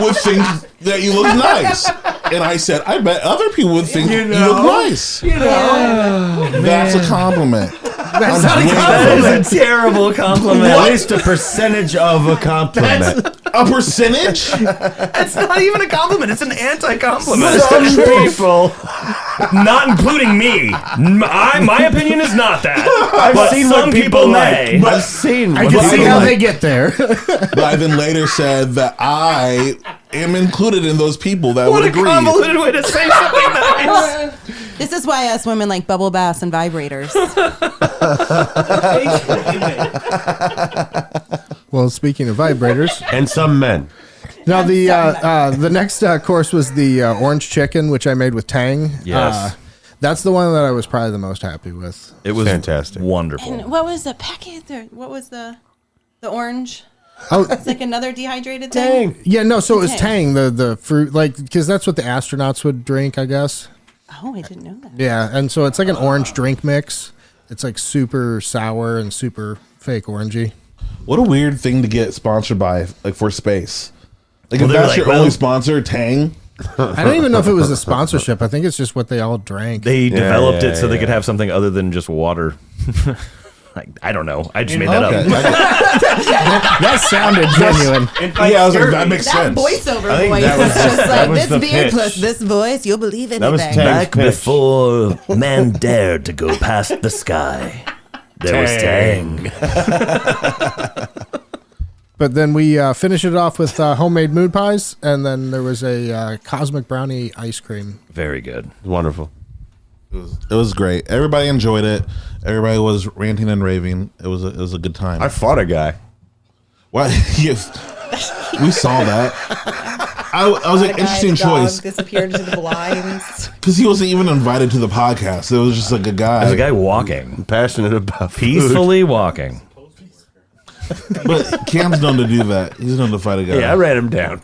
would think that you look nice. And I said, I bet other people would think you look nice. That's a compliment. That's not a That is a terrible compliment. At least a percentage of a compliment. A percentage? It's not even a compliment. It's an anti-compliment. Some people. Not including me. My opinion is not that. I've seen some what people like. may. I've seen. I can see how they get there. But I then later said that I am included in those people that What would a agree. convoluted way to say something nice. This is why us women like bubble baths and vibrators. Well, speaking of vibrators, And some men. now the next course was the orange chicken, which I made with tang. Yes. That's the one that I was probably the most happy with. It was Fantastic. wonderful. And what was the packet? Or what was the orange? Oh, It's like another dehydrated thing. yeah, no. So it was Tang. tang, the fruit, like because that's what the astronauts would drink, I guess. Oh, I didn't know that. Yeah, and so it's like an orange drink mix. It's like super sour and super fake orangey. What a weird thing to get sponsored by, like for space. Like Well, if they were that's like, your well- only sponsor, Tang. I don't even know if it was a sponsorship. I think it's just what they all drank. They developed it so they yeah. could have something other than just water. I don't know. I just made that Okay. up. That sounded genuine. Yeah, I was like, that makes That sense. voiceover I think voice that was is the- just that like was this the beer pitch. plus this voice, you'll believe anything. That was Tang's Back pitch. before man dared to go past the sky, there was Tang. But then we finished it off with homemade mood pies, and then there was a cosmic brownie ice cream. Very good. Wonderful. It was great. Everybody enjoyed it. Everybody was ranting and raving. It was a good time. I fought a guy. What? Yes. We saw that. I was an interesting choice Disappeared into the blinds. because he wasn't even invited to the podcast. It was just like a guy. There's a guy walking, I'm passionate about food. peacefully walking. But Cam's known to do that. He's known to fight a guy. Yeah, I ran him down.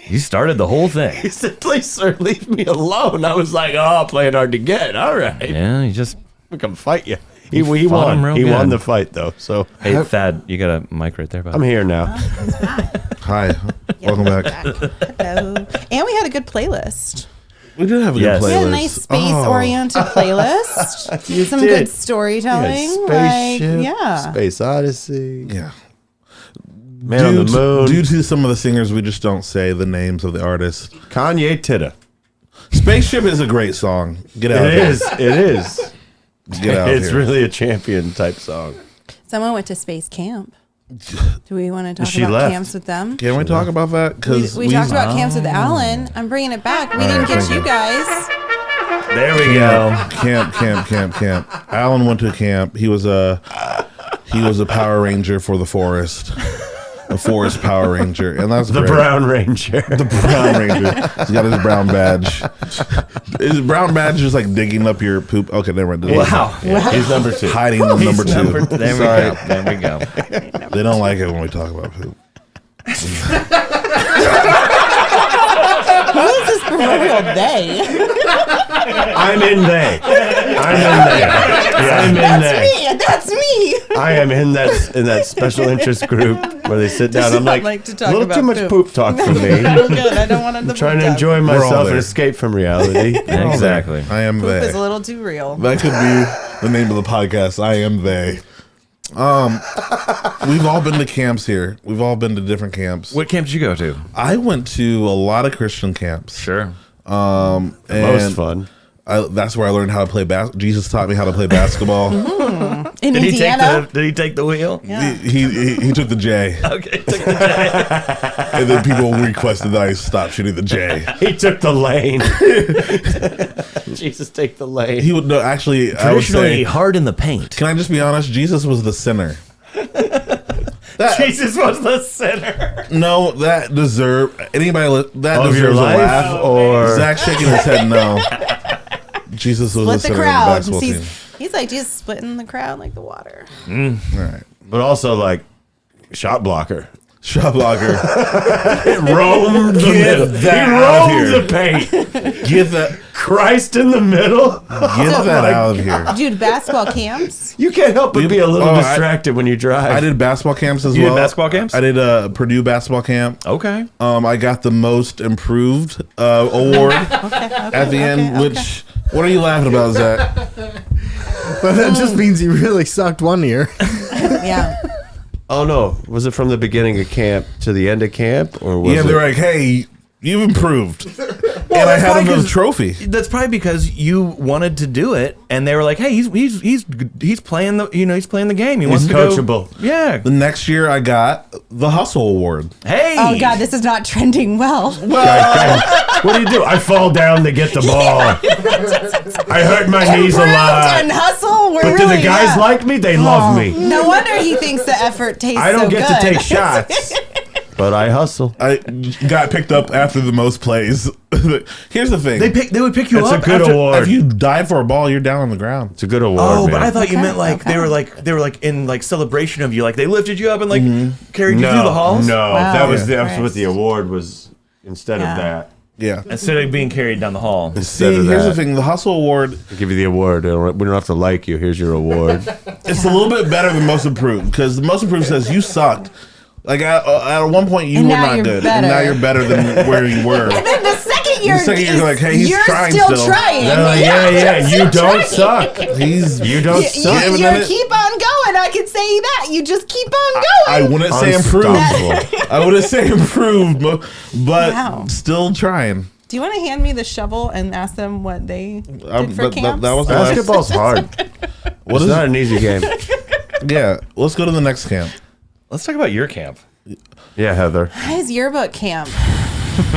You started the whole thing. He said, "Please, sir, leave me alone." I was like, "Oh, playing hard to get. All right, Yeah, you just. we come fight you." He fought him won. real He won good. the fight though. So Hey, Thad, you got a mic right there, bud. I'm here now. Hi. Welcome back. Hello. And we had a good playlist. We did have a Yes. good We playlist. had a nice space-oriented playlist. You Some did. good storytelling. Spaceship, yeah. Space Odyssey, Yeah. Man on the Moon, Due to some of the singers, we just don't say the names of the artists. Kanye Titta. Spaceship is a great song. Get out of It here. is. It is. Get out It's here. really a champion type song. Someone went to space camp. Do we want to talk She about left. camps with them? Can we talk about that? Because We talked about camps with Alan. I'm bringing it back. We didn't get you guys. There we go. Camp. Alan went to camp. He was a Power Ranger for the forest. A forest Power Ranger. And that's The great. Brown Ranger. The Brown Ranger. He's got his brown badge. His brown badge is like digging up your poop. Okay, never mind. Wow. He's number 2. Hiding the number 2. There Sorry. we go. There we go. They don't like it when we talk about poop. Who is this proverbial they? I'm in they. I'm in they. I'm in they. That's me. I am in that special interest group where they sit down. I'm like like to talk a little about too much poop. poop talk for me. I'm good. I don't want to. Trying to enjoy all myself and there. escape from reality. Exactly. I am Poop they. is a little too real. That could be the name of the podcast. I am they. We've all been to camps here. We've all been to different camps. What camp did you go to? I went to a lot of Christian camps. Sure. And Most fun. that's where I learned how to play Jesus taught me how to play basketball. In Did Indiana. he take the wheel? Yeah. He took the J, Okay, took the J. and then people requested that I stop shooting the J. He took the lane. Jesus, take the lane. He would no actually. I would Traditionally say, hard in the paint. can I just be honest? Jesus was the sinner. Jesus was the sinner. No, that deserve anybody that Of deserves your a life, laugh. or Zach shaking his head no. Jesus was Split the the sinner of the crowd. basketball team. He's like just splitting the crowd like the water. All right, but also like shot blocker. shot blocker. Roamed the middle. He that out of roamed here. the paint. Get that. Christ in the middle. Get that out of here. Dude, basketball camps. You can't help but be a little Oh, distracted when you drive. I did basketball camps as You did well. basketball camps? I did a Purdue basketball camp. Okay. I got the most improved award at the end. Which what are you laughing about, Zach? But that just means he really sucked one year. Yeah. Oh no! Was it from the beginning of camp to the end of camp, or was Yeah, it? they're like, hey, you've improved, and I that's had probably him as a 'cause- trophy. That's probably because you wanted to do it, and they were like, "Hey, he's playing the he's playing the game. He wants to coachable. go." Yeah. The next year, I got the Hustle Award. Hey. Oh God, this is not trending well. What do? I fall down to get the ball. I hurt my knees a lot. And hustle. We're But do really, the guys like me? They love me. No wonder he thinks the effort tastes I don't so get good. to take shots, but I hustle. I got picked up after the most plays. Here's the thing: They would pick you It's up. a good after, award. if you dive for a ball, you're down on the ground. It's a good award. Oh, but man. I thought you Okay, meant like they were like in like celebration of you, like they lifted you up and like carried you no, through the halls. no, Wow. that was Yeah. that's what the award was. Instead Yeah. of that, Yeah. Instead of being carried down the hall. See, instead of here's that, the thing: the Hustle Award. I'll give you the award. We don't have to like you. Here's your award. It's a little bit better than Most Improved because the Most Improved says you sucked. Like at one point you And were now not you're good, better. and now you're better than where you were. And then the second year, you're like, hey, he's you're trying still still. trying. Yeah. You don't suck. You don't You, suck. haven't you done it. keep on going. I can say that. You just keep on I going. wouldn't say improved. Unstoppable. I wouldn't say improved, but Wow. still trying. Do you want to hand me the shovel and ask them what they did for That camps? was the last. Basketball's hard. What It's is not an easy game. Yeah, let's go to the next camp. Let's talk about your camp. Yeah, Heather. His yearbook camp.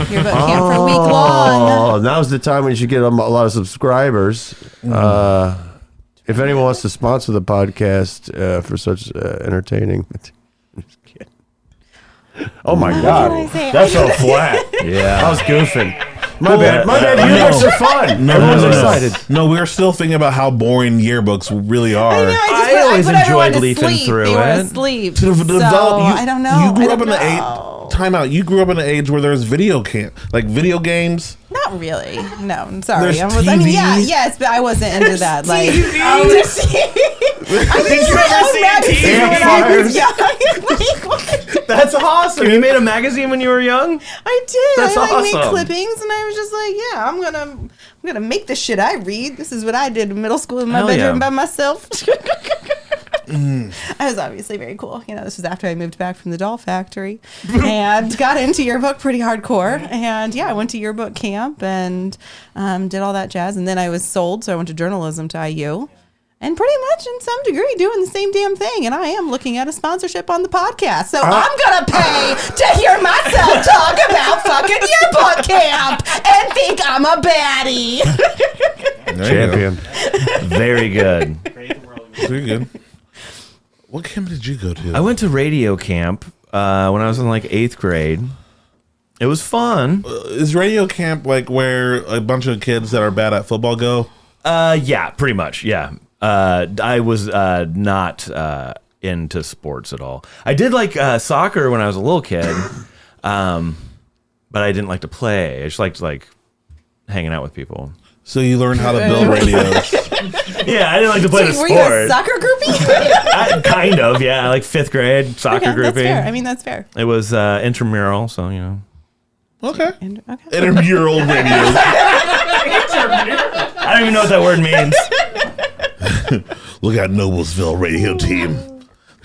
Yearbook camp for a week long. Oh, now's the time when you should get a lot of subscribers. If anyone wants to sponsor the podcast for such entertaining. Just kidding. Oh my God, that's so flat. Yeah, I was goofing. My bad. Yearbooks are fun. Everyone's excited. No, we're still thinking about how boring yearbooks really are. I always enjoyed leafing through they it. Were asleep. To develop, I don't know. You grew up in you grew up in an age where there's video games. Not really. No, I'm sorry. There's Yes, but I wasn't into that. Like, Did you ever see Campfires? That's awesome. You made a magazine when you were young? I did. That's I made awesome. clippings, and I was just like, yeah, I'm gonna make the shit I read. This is what I did in middle school in my bedroom by myself. I was obviously very cool. This was after I moved back from the doll factory and got into yearbook pretty hardcore. And I went to yearbook camp and did all that jazz. And then I was sold, so I went to journalism to IU. And pretty much in some degree doing the same damn thing. And I am looking at a sponsorship on the podcast. So I'm going to pay to hear myself talk about fucking yearbook camp and think I'm a baddie. Champion. Very good. Very good. What camp did you go to? I went to radio camp when I was in like 8th grade. It was fun. Is radio camp like where a bunch of kids that are bad at football go? Yeah, pretty much. Yeah. I was not into sports at all. I did like soccer when I was a little kid, but I didn't like to play. I just liked hanging out with people. So you learned how to build radios. Yeah, I didn't like to play the sport. Were you a soccer groupie? Kind of, yeah. Like 5th grade soccer groupie. That's fair. I mean, that's fair. It was intramural, so Okay. Intramural radios. I don't even know what that word means. Look at Noblesville radio team.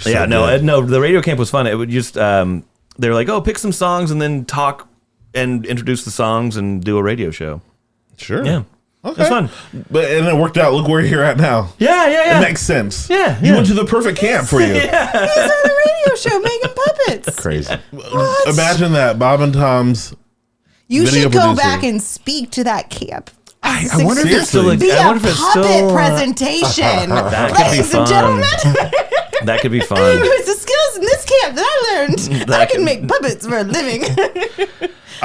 No, the radio camp was fun. It would just they were like, oh, pick some songs and then talk and introduce the songs and do a radio show. Sure. Yeah. Okay. It's fun. And it worked out. Look where you're at now. Yeah. It makes sense. Yeah. You went to the perfect camp for you. He's on the radio show making puppets. Crazy. What? Imagine that. Bob and Tom's You video should go producer. back and speak to that camp. I wonder if it's still Be I wonder a if it's puppet still presentation. That could be Ladies and fun. gentlemen. That could be fun. Here's the skills in this camp that I learned. That I can could- make puppets for a living.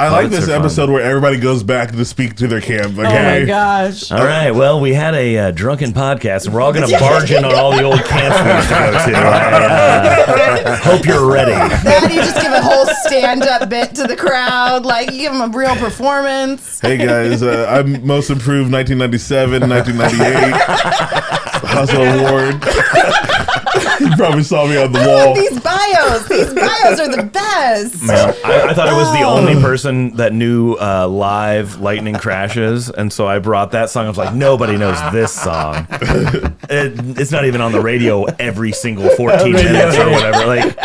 I like Puppets this are fun. episode where everybody goes back to speak to their camp. Like, Oh hey, my gosh. All right. Well, we had a drunken podcast, and we're all going to barge in on all the old camps we used to go to. I hope you're ready. Then you just give a whole stand-up bit to the crowd. Like, you give them a real performance. hey guys, I'm most improved 1997, 1998. Hustle Award. You probably saw me on the wall. These bios are the best. Man, I thought I was the only person that knew live lightning crashes, and so I brought that song. I was like, nobody knows this song. It's not even on the radio every single 14 minutes or whatever. Like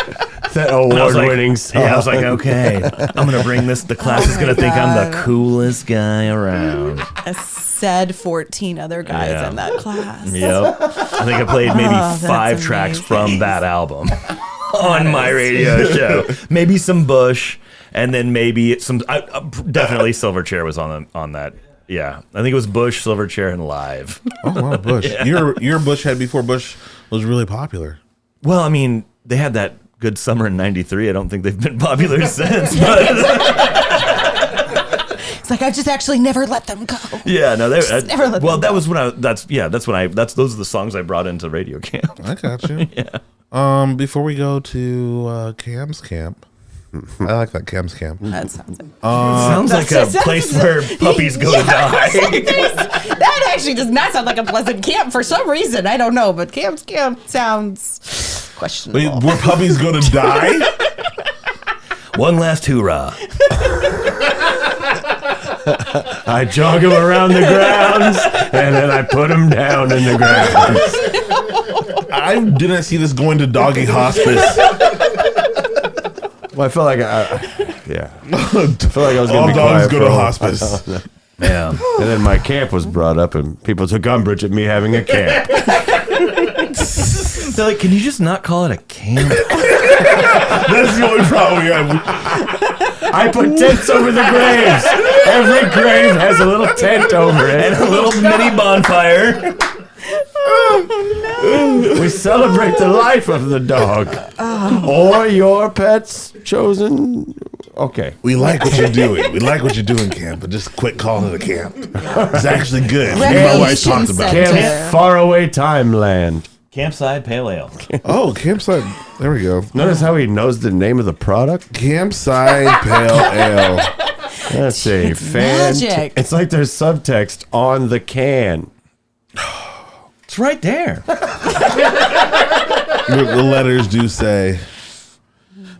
That and I was like- award-winning song. Yeah, I was like, okay, I'm gonna bring this. The class is gonna think I'm the coolest guy around. I said 14 other guys Yeah. in that class. Yep. I think I played maybe Oh, that's 5 tracks amazing. from that album on my radio show. Maybe some Bush, and then maybe some. Definitely Silverchair was on that. Yeah, I think it was Bush, Silverchair, and Live. Oh wow, Bush. You're a Bush head before Bush was really popular. Well, I mean, they had that good summer in '93. I don't think they've been popular since. But It's like I just actually never let them go. yeah, no, Just never let them that go. was when I. Those are the songs I brought into radio camp. I got you. Yeah. Before we go to Cam's camp, I like that Cam's camp. That sounds Sounds like a place where puppies go to die. That actually does not sound like a pleasant camp for some reason. I don't know, but Cam's camp sounds questionable. Wait, where puppies go to die? One last hoorah. I jog him around the grounds, and then I put him down in the grounds. I didn't see this going to doggy hospice. Well, I felt like I felt like I was All going to be dogs quiet go for to a while. hospice. Yeah. And then my camp was brought up, and people took umbrage at me having a camp. They're like, can you just not call it a camp? That's the only problem we have. I put tents over the graves. Every grave has a little tent over it. And a little mini bonfire. We celebrate the life of the dog. Or your pet's chosen. Okay. We like what you're doing. We like what you're doing, camp, but just quit calling it a camp. It's actually good. My wife talked about it. Camp Faraway Timeland. Campside Pale Ale. Oh, Campside. There we go. Notice how he knows the name of the product? Campside Pale Ale. That's a magic. It's like there's subtext on the can. It's right there. The letters do say.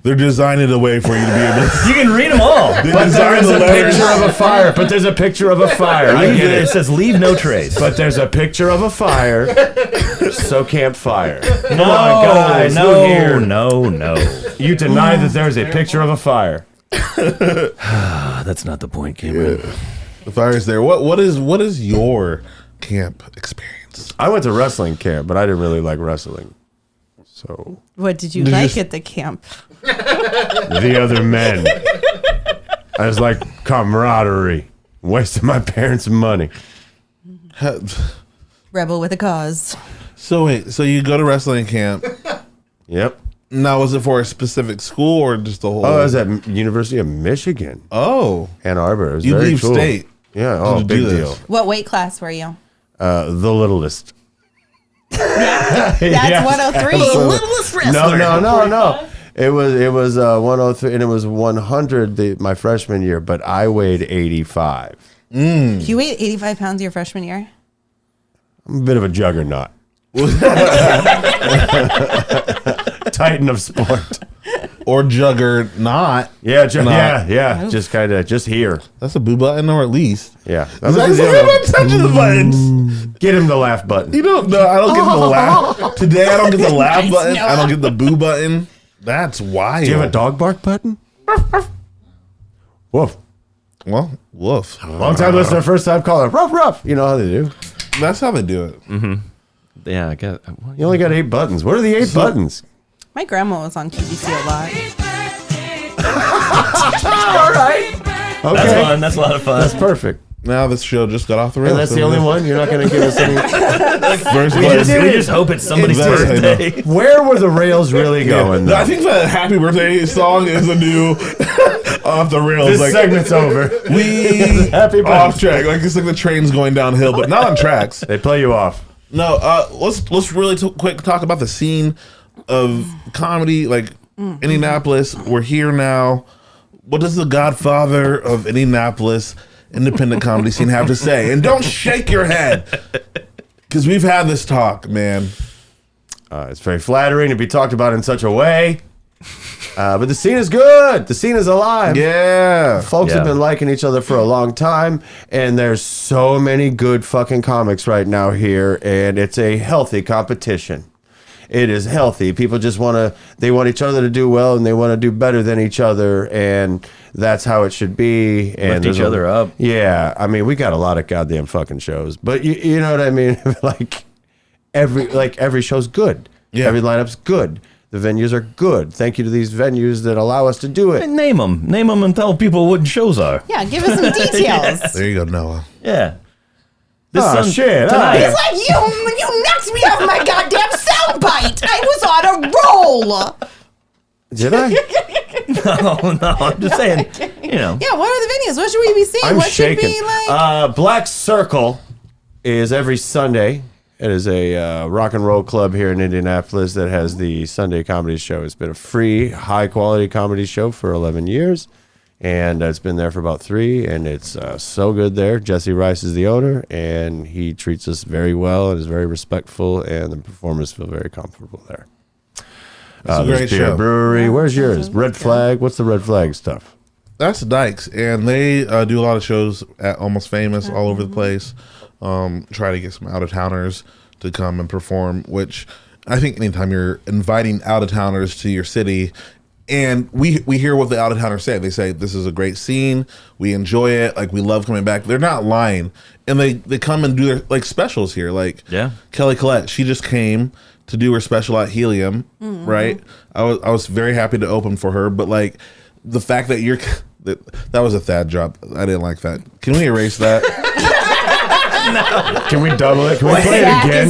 They're designed in a way for you to be able to. You can read them all. But there is a picture of a fire. But there's a picture of a fire. I get It it. says leave no trace. But there's a picture of a fire. So campfire. Come No, on, guys. no, look here. no. You deny that there's a picture of a fire. That's not the point, Cameron. Yeah. The fire's there. What is your camp experience? I went to wrestling camp, but I didn't really like wrestling. So What did you like at the camp? the other men. I was like camaraderie. Wasting my parents' money. Rebel with a cause. So wait, so you go to wrestling camp. Yep. Now, was it for a specific school or just the whole? Oh, I was at University of Michigan. Oh, Ann Arbor. It was you very leave cool. state. Yeah. Oh, to big do this. deal. What weight class were you? The littlest. That's Yes, 103. absolutely. Littlest wrestler. No. It was 103 and it was 100 my freshman year, but I weighed 85. You weighed 85 pounds your freshman year? I'm a bit of a juggernaut. Titan of sport. Or juggernaut. Yeah, yeah. Just kind of, just here. That's a boo button, or at least. Yeah. He's like, I'm not touching the buttons. Get him the laugh button. You don't know. I don't get the laugh. Today, I don't get the laugh button. I don't get the boo button. That's wild. Do you have a dog bark button? Woof. Well, woof. Long time listener, first time caller. Ruff, ruff. You know how they do. That's how they do it. Mm-hmm. Yeah, I guess. You only got 8 buttons. What are the 8 buttons? My grandma was on QVC a lot. All right. Okay. That's fun. That's a lot of fun. That's perfect. Now this show just got off the rails. And that's the only one? You're not going to give us any? First We just hope it's somebody's birthday. Where were the rails really going? I think the happy birthday song is a new off the rails. This like, segment's over. We Happy off birthday. track. Like it's like the train's going downhill, but not on tracks. They play you off. No, let's really quick talk about the scene of comedy, like Indianapolis. We're here now. What does the godfather of Indianapolis independent comedy scene have to say? And don't shake your head, because we've had this talk, man. It's very flattering to be talked about in such a way. But the scene is good. The scene is alive. Yeah. Folks have been liking each other for a long time, and there's so many good fucking comics right now here, and it's a healthy competition. It is healthy. People just want each other to do well, and they want to do better than each other, and that's how it should be. And Lift each other up. Yeah. I mean, we got a lot of goddamn fucking shows, but you know what I mean? every show's good. Yeah. Every lineup's good. The venues are good. Thank you to these venues that allow us to do it. Name them, and tell people what shows are. Yeah, give us some details. There you go, Noah. Yeah. Shit. Tonight. It's like you knocked me off my goddamn soundbite. I was on a roll. Did I? No, I'm just saying, you know. Yeah, what are the venues? What should we be seeing? I'm what shaking. should be like? Black Circle is every Sunday. It is a rock and roll club here in Indianapolis that has the Sunday comedy show. It's been a free, high-quality comedy show for 11 years, and it's been there for about 3, and it's so good there. Jesse Rice is the owner, and he treats us very well and is very respectful, and the performers feel very comfortable there. It's a there's great Beer show. Brewery. Yeah, Where's that yours? sounds Red good. Flag. What's the Red Flag stuff? That's Dykes, and they do a lot of shows at Almost Famous all over the place. Try to get some out-of-towners to come and perform, which I think anytime you're inviting out-of-towners to your city, And we hear what the out of towners say. They say this is a great scene. We enjoy it. Like we love coming back. They're not lying, and they come and do their like specials here. Like Kelly Collette, she just came to do her special at Helium. Right. I was very happy to open for her, but like the fact that that was a Thad drop. I didn't like that. Can we erase that? No. Can we double it? Can we play it again?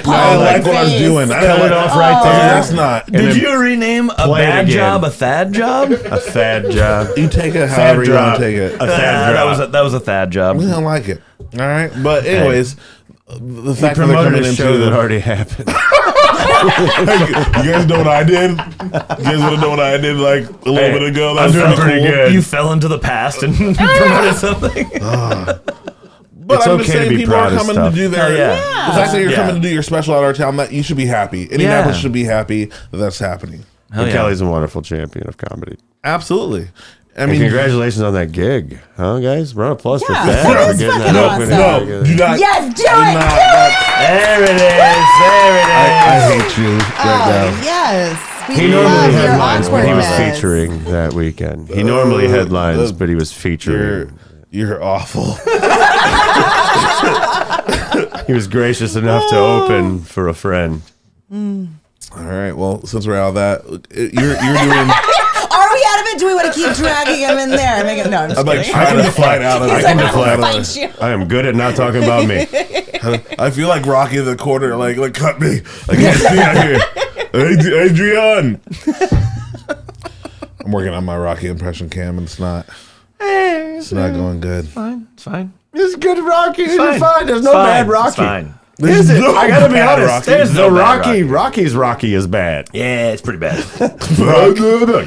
I like what I was doing. I cut it off right there. That's not. Did you rename a bad job a Thad job? A Thad job. You take it however you want to take it. A Thad job. That was a Thad job. We don't like it. All right. But anyways, the fact that they're coming into show that already happened. You guys know what I did? You guys want to know what I did like a little bit ago? I'm doing pretty good. You fell into the past and promoted something. But it's I'm just okay saying to be people proud are of coming stuff. to do their. Yeah. The fact that you're coming to do your special out of our town, that you should be happy. Indianapolis should be happy that that's happening. And Kelly's a wonderful champion of comedy. Absolutely. I mean, mean, congratulations on that gig, huh, guys? Round of applause for Yeah, Thad that for was getting fucking that awesome. opening. No, do not. Yes, do it. There it is. There it is. I hate you right now. Yes. We He normally love your headlines when he was awkwardness. featuring that weekend. He normally headlines, but he was featuring. You're awful. He was gracious enough to open for a friend. All right. Well, since we're out of that, you're doing. Are we out of it? Do we want to keep dragging him in there? Make it, no, I'm just I'm like kidding. trying to fight out of it. I can deflect. Fight you. I am good at not talking about me. I feel like Rocky in the corner, like cut me. I can't see out here. Adrian. I'm working on my Rocky impression, Cam, and it's not going good. It's fine. It's good, Rocky. It's fine. fine. There's no It's fine. bad Rocky. It's fine. Is it? I gotta be bad honest. Rocky. There's No no bad Rocky. Rocky. Rocky's Rocky is bad. Yeah, it's pretty bad.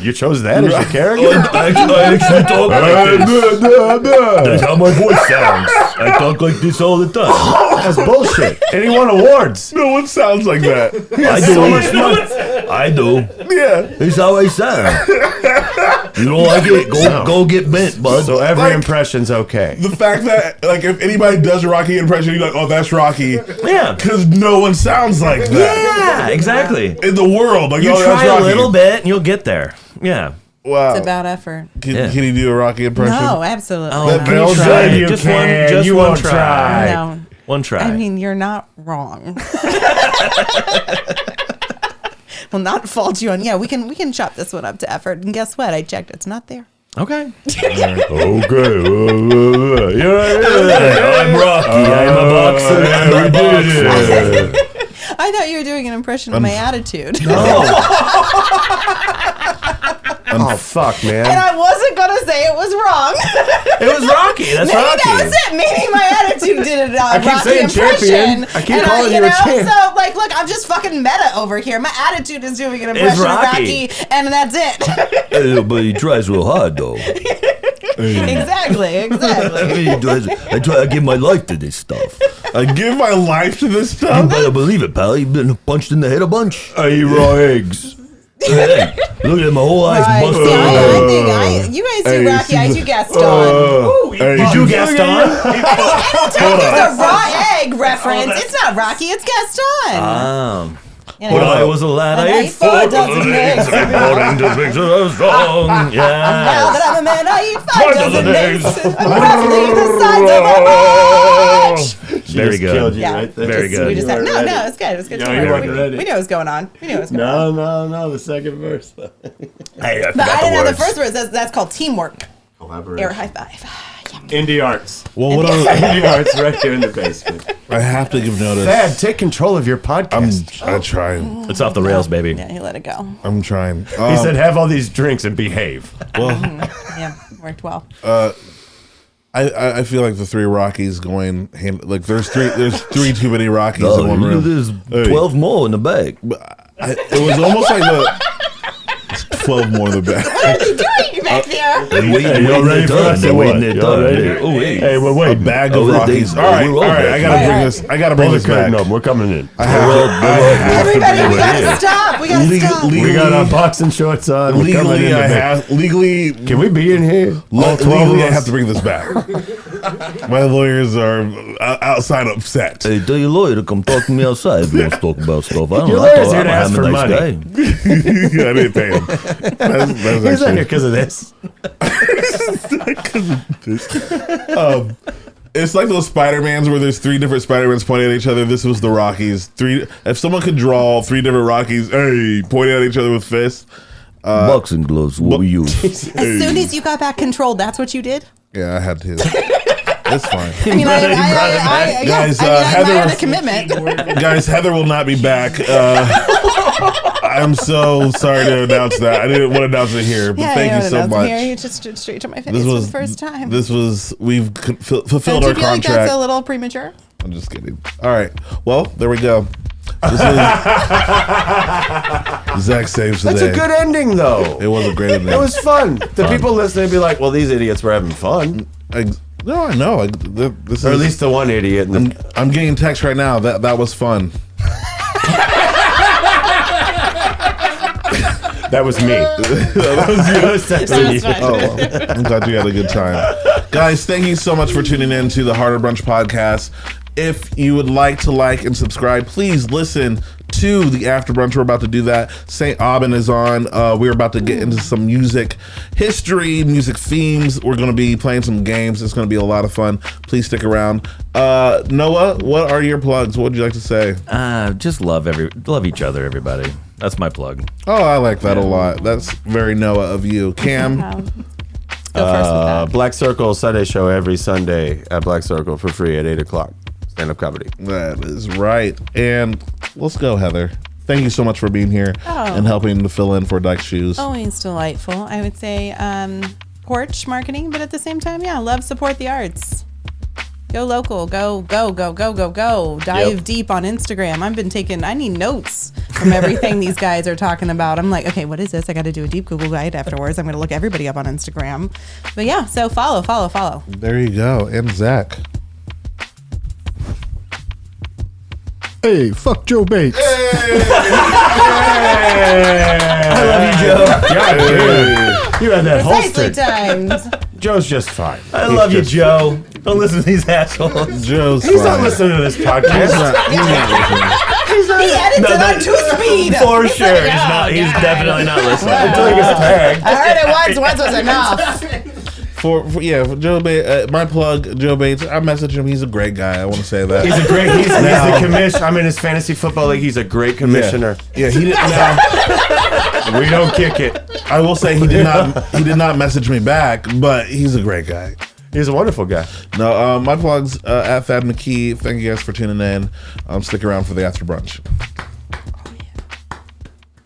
You chose that as your character? I actually talk like this. That's how my voice sounds. I talk like this all the time. That's bullshit. And he won awards. No one sounds like that. I do. So much money. I do. Yeah. That's how I sound. You don't like it? Go get bent, bud. So every impression's okay. The fact that, like, if anybody does a Rocky impression, you're like, oh, that's Rocky. Yeah. Because no one sounds like that. Yeah, exactly. In the world. Like, You oh, that's try Rocky. a little bit and you'll get there. Yeah. Wow. It's about effort. Can you do a Rocky impression? No, absolutely. Oh, Can you try? Just one. You one won't try. No. One try. I mean, you're not wrong. Will not fault you on. Yeah, we can chop this one up to effort. And guess what? I checked. It's not there. Okay. Okay. I'm Rocky. I'm a boxer. I'm a boxer. I thought you were doing an impression of my attitude. Oh, fuck, man. And I wasn't going to say it was wrong. It was Rocky. That's Maybe Rocky. that was it. Maybe my attitude did it. I keep Rocky saying impression. champion. I keep And calling you a champ. So, like, look, I'm just fucking meta over here. My attitude is doing an It's impression of Rocky. Rocky, and that's it. But he tries real hard, though. Exactly. I give my life to this stuff. I give my life to this You stuff? better believe it, pal. You've been punched in the head a bunch. I eat raw eggs. Hey, look at my whole eyes Right. busted. See, I think you guys do Hey, Rocky. I do Gaston. Hey, You Gaston? Anytime there's a raw egg reference, it's not Rocky, it's Gaston. You know? When I was a lad, I ate 4 dozen eggs. According to pictures of strong. Now Yeah. that I'm a man, I eat 5 5 dozen dozen eggs. eggs. I'm roughly the size of a watch. Very good. Yeah, Very good. We just had, no, it's good. It was good. No, Don't you worry. weren't ready. We knew what was going on. No, the second verse. Hey, I But I forgot didn't the know the words. first word. That's called teamwork. Collaboration. Air high five. Indie Arts. Well, what Indie Arts right here in the basement. I have to give notice. Thad, take control of your podcast. I'm trying. It's off the rails, baby. Yeah, he let it go. I'm trying. He said, have all these drinks and behave. well, Yeah, worked well. I feel like the 3 Rockies going hand, like there's three too many Rockies in one room. There's Hey. 12 more in the bag. It was almost like it's 12 more in the back. What are you doing back there? Y'all ready for us or what? Y'all ready? Oh, wait. Hey, well, A wait. bag Oh, of they- Rockies. they- All right, we're all all right. back. I gotta bring Pull the this curtain back. up. We're coming in. I have Everybody, we gotta stop. We gotta stop. We got our boxing shorts on. We're coming legally, in. I have legally. Can we be in here? All 12 Legally, of I have to us? bring this back. My lawyers are outside upset. Hey, tell your lawyer to come talk to me outside if you want to talk about stuff. I don't Your know. lawyer's I'm here to ask a for nice money. guy. I didn't pay him. He's not here because of this. It's like those Spider-Mans where there's 3 different Spider-Mans pointing at each other. This was the Rockies. If someone could draw 3 different Rockies, hey, pointing at each other with fists. Boxing gloves, what we use. As soon as you got back controlled, that's what you did? Yeah, I had to. It's fine. I mean, guys, I had a commitment. Guys, Heather will not be back. I'm so sorry to announce that. I didn't want to announce it here, but thank you so much. Here, you just stood straight to my face for the first time. We've fulfilled our contract. contract. Like that's a little premature? I'm just kidding. All right. Well, there we go. This is Zach saves the day. That's a good ending, though. It was a great ending. It was fun. The people listening be like, well, these idiots were having fun. No, I know. Or at least the one idiot. I'm getting text right now. That was fun. That was me. I'm glad you had a good time. Guys, thank you so much for tuning in to the Harder Brunch Podcast. If you would like to like and subscribe, please listen to the After Brunch. We're about to do that. St. Aubin is on. We're about to get into some music history, music themes. We're going to be playing some games. It's going to be a lot of fun. Please stick around. Noah, what are your plugs? What would you like to say? Just love each other, everybody. That's my plug. Oh, I like that a lot. That's very Noah of you. Cam? Go first with that. Black Circle Sunday show every Sunday at Black Circle for free at 8 o'clock. Stand-up comedy. That is right. And let's go, Heather. Thank you so much for being here and helping to fill in for Dyke's Shoes. Always delightful. I would say porch marketing, but at the same time, love, support the arts. Go local. Go. Dive deep on Instagram. I need notes from everything these guys are talking about. I'm like, okay, what is this? I got to do a deep Google guide afterwards. I'm going to look everybody up on Instagram. But yeah, so follow. There you go. And Zach. Hey, fuck Joe Bates. I love you, Joe. God, you had that Precisely holstered. timed. Joe's just fine. I love you, Joe. Don't listen to these assholes. He's not listening to this podcast. He's not listening. He edits it on 2-speed. For sure. He's definitely not listening. Until he gets tagged. I heard it once was enough. For Joe Bates, my plug, Joe Bates. I messaged him. He's a great guy. I want to say that. He's a great. He's the commissioner. I'm in his fantasy football league. He's a great commissioner. Yeah, he didn't. We don't kick it. I will say he did not message me back, but he's a great guy. He's a wonderful guy. No, my plugs at Thad McKee. Thank you guys for tuning in. Stick around for the After Brunch.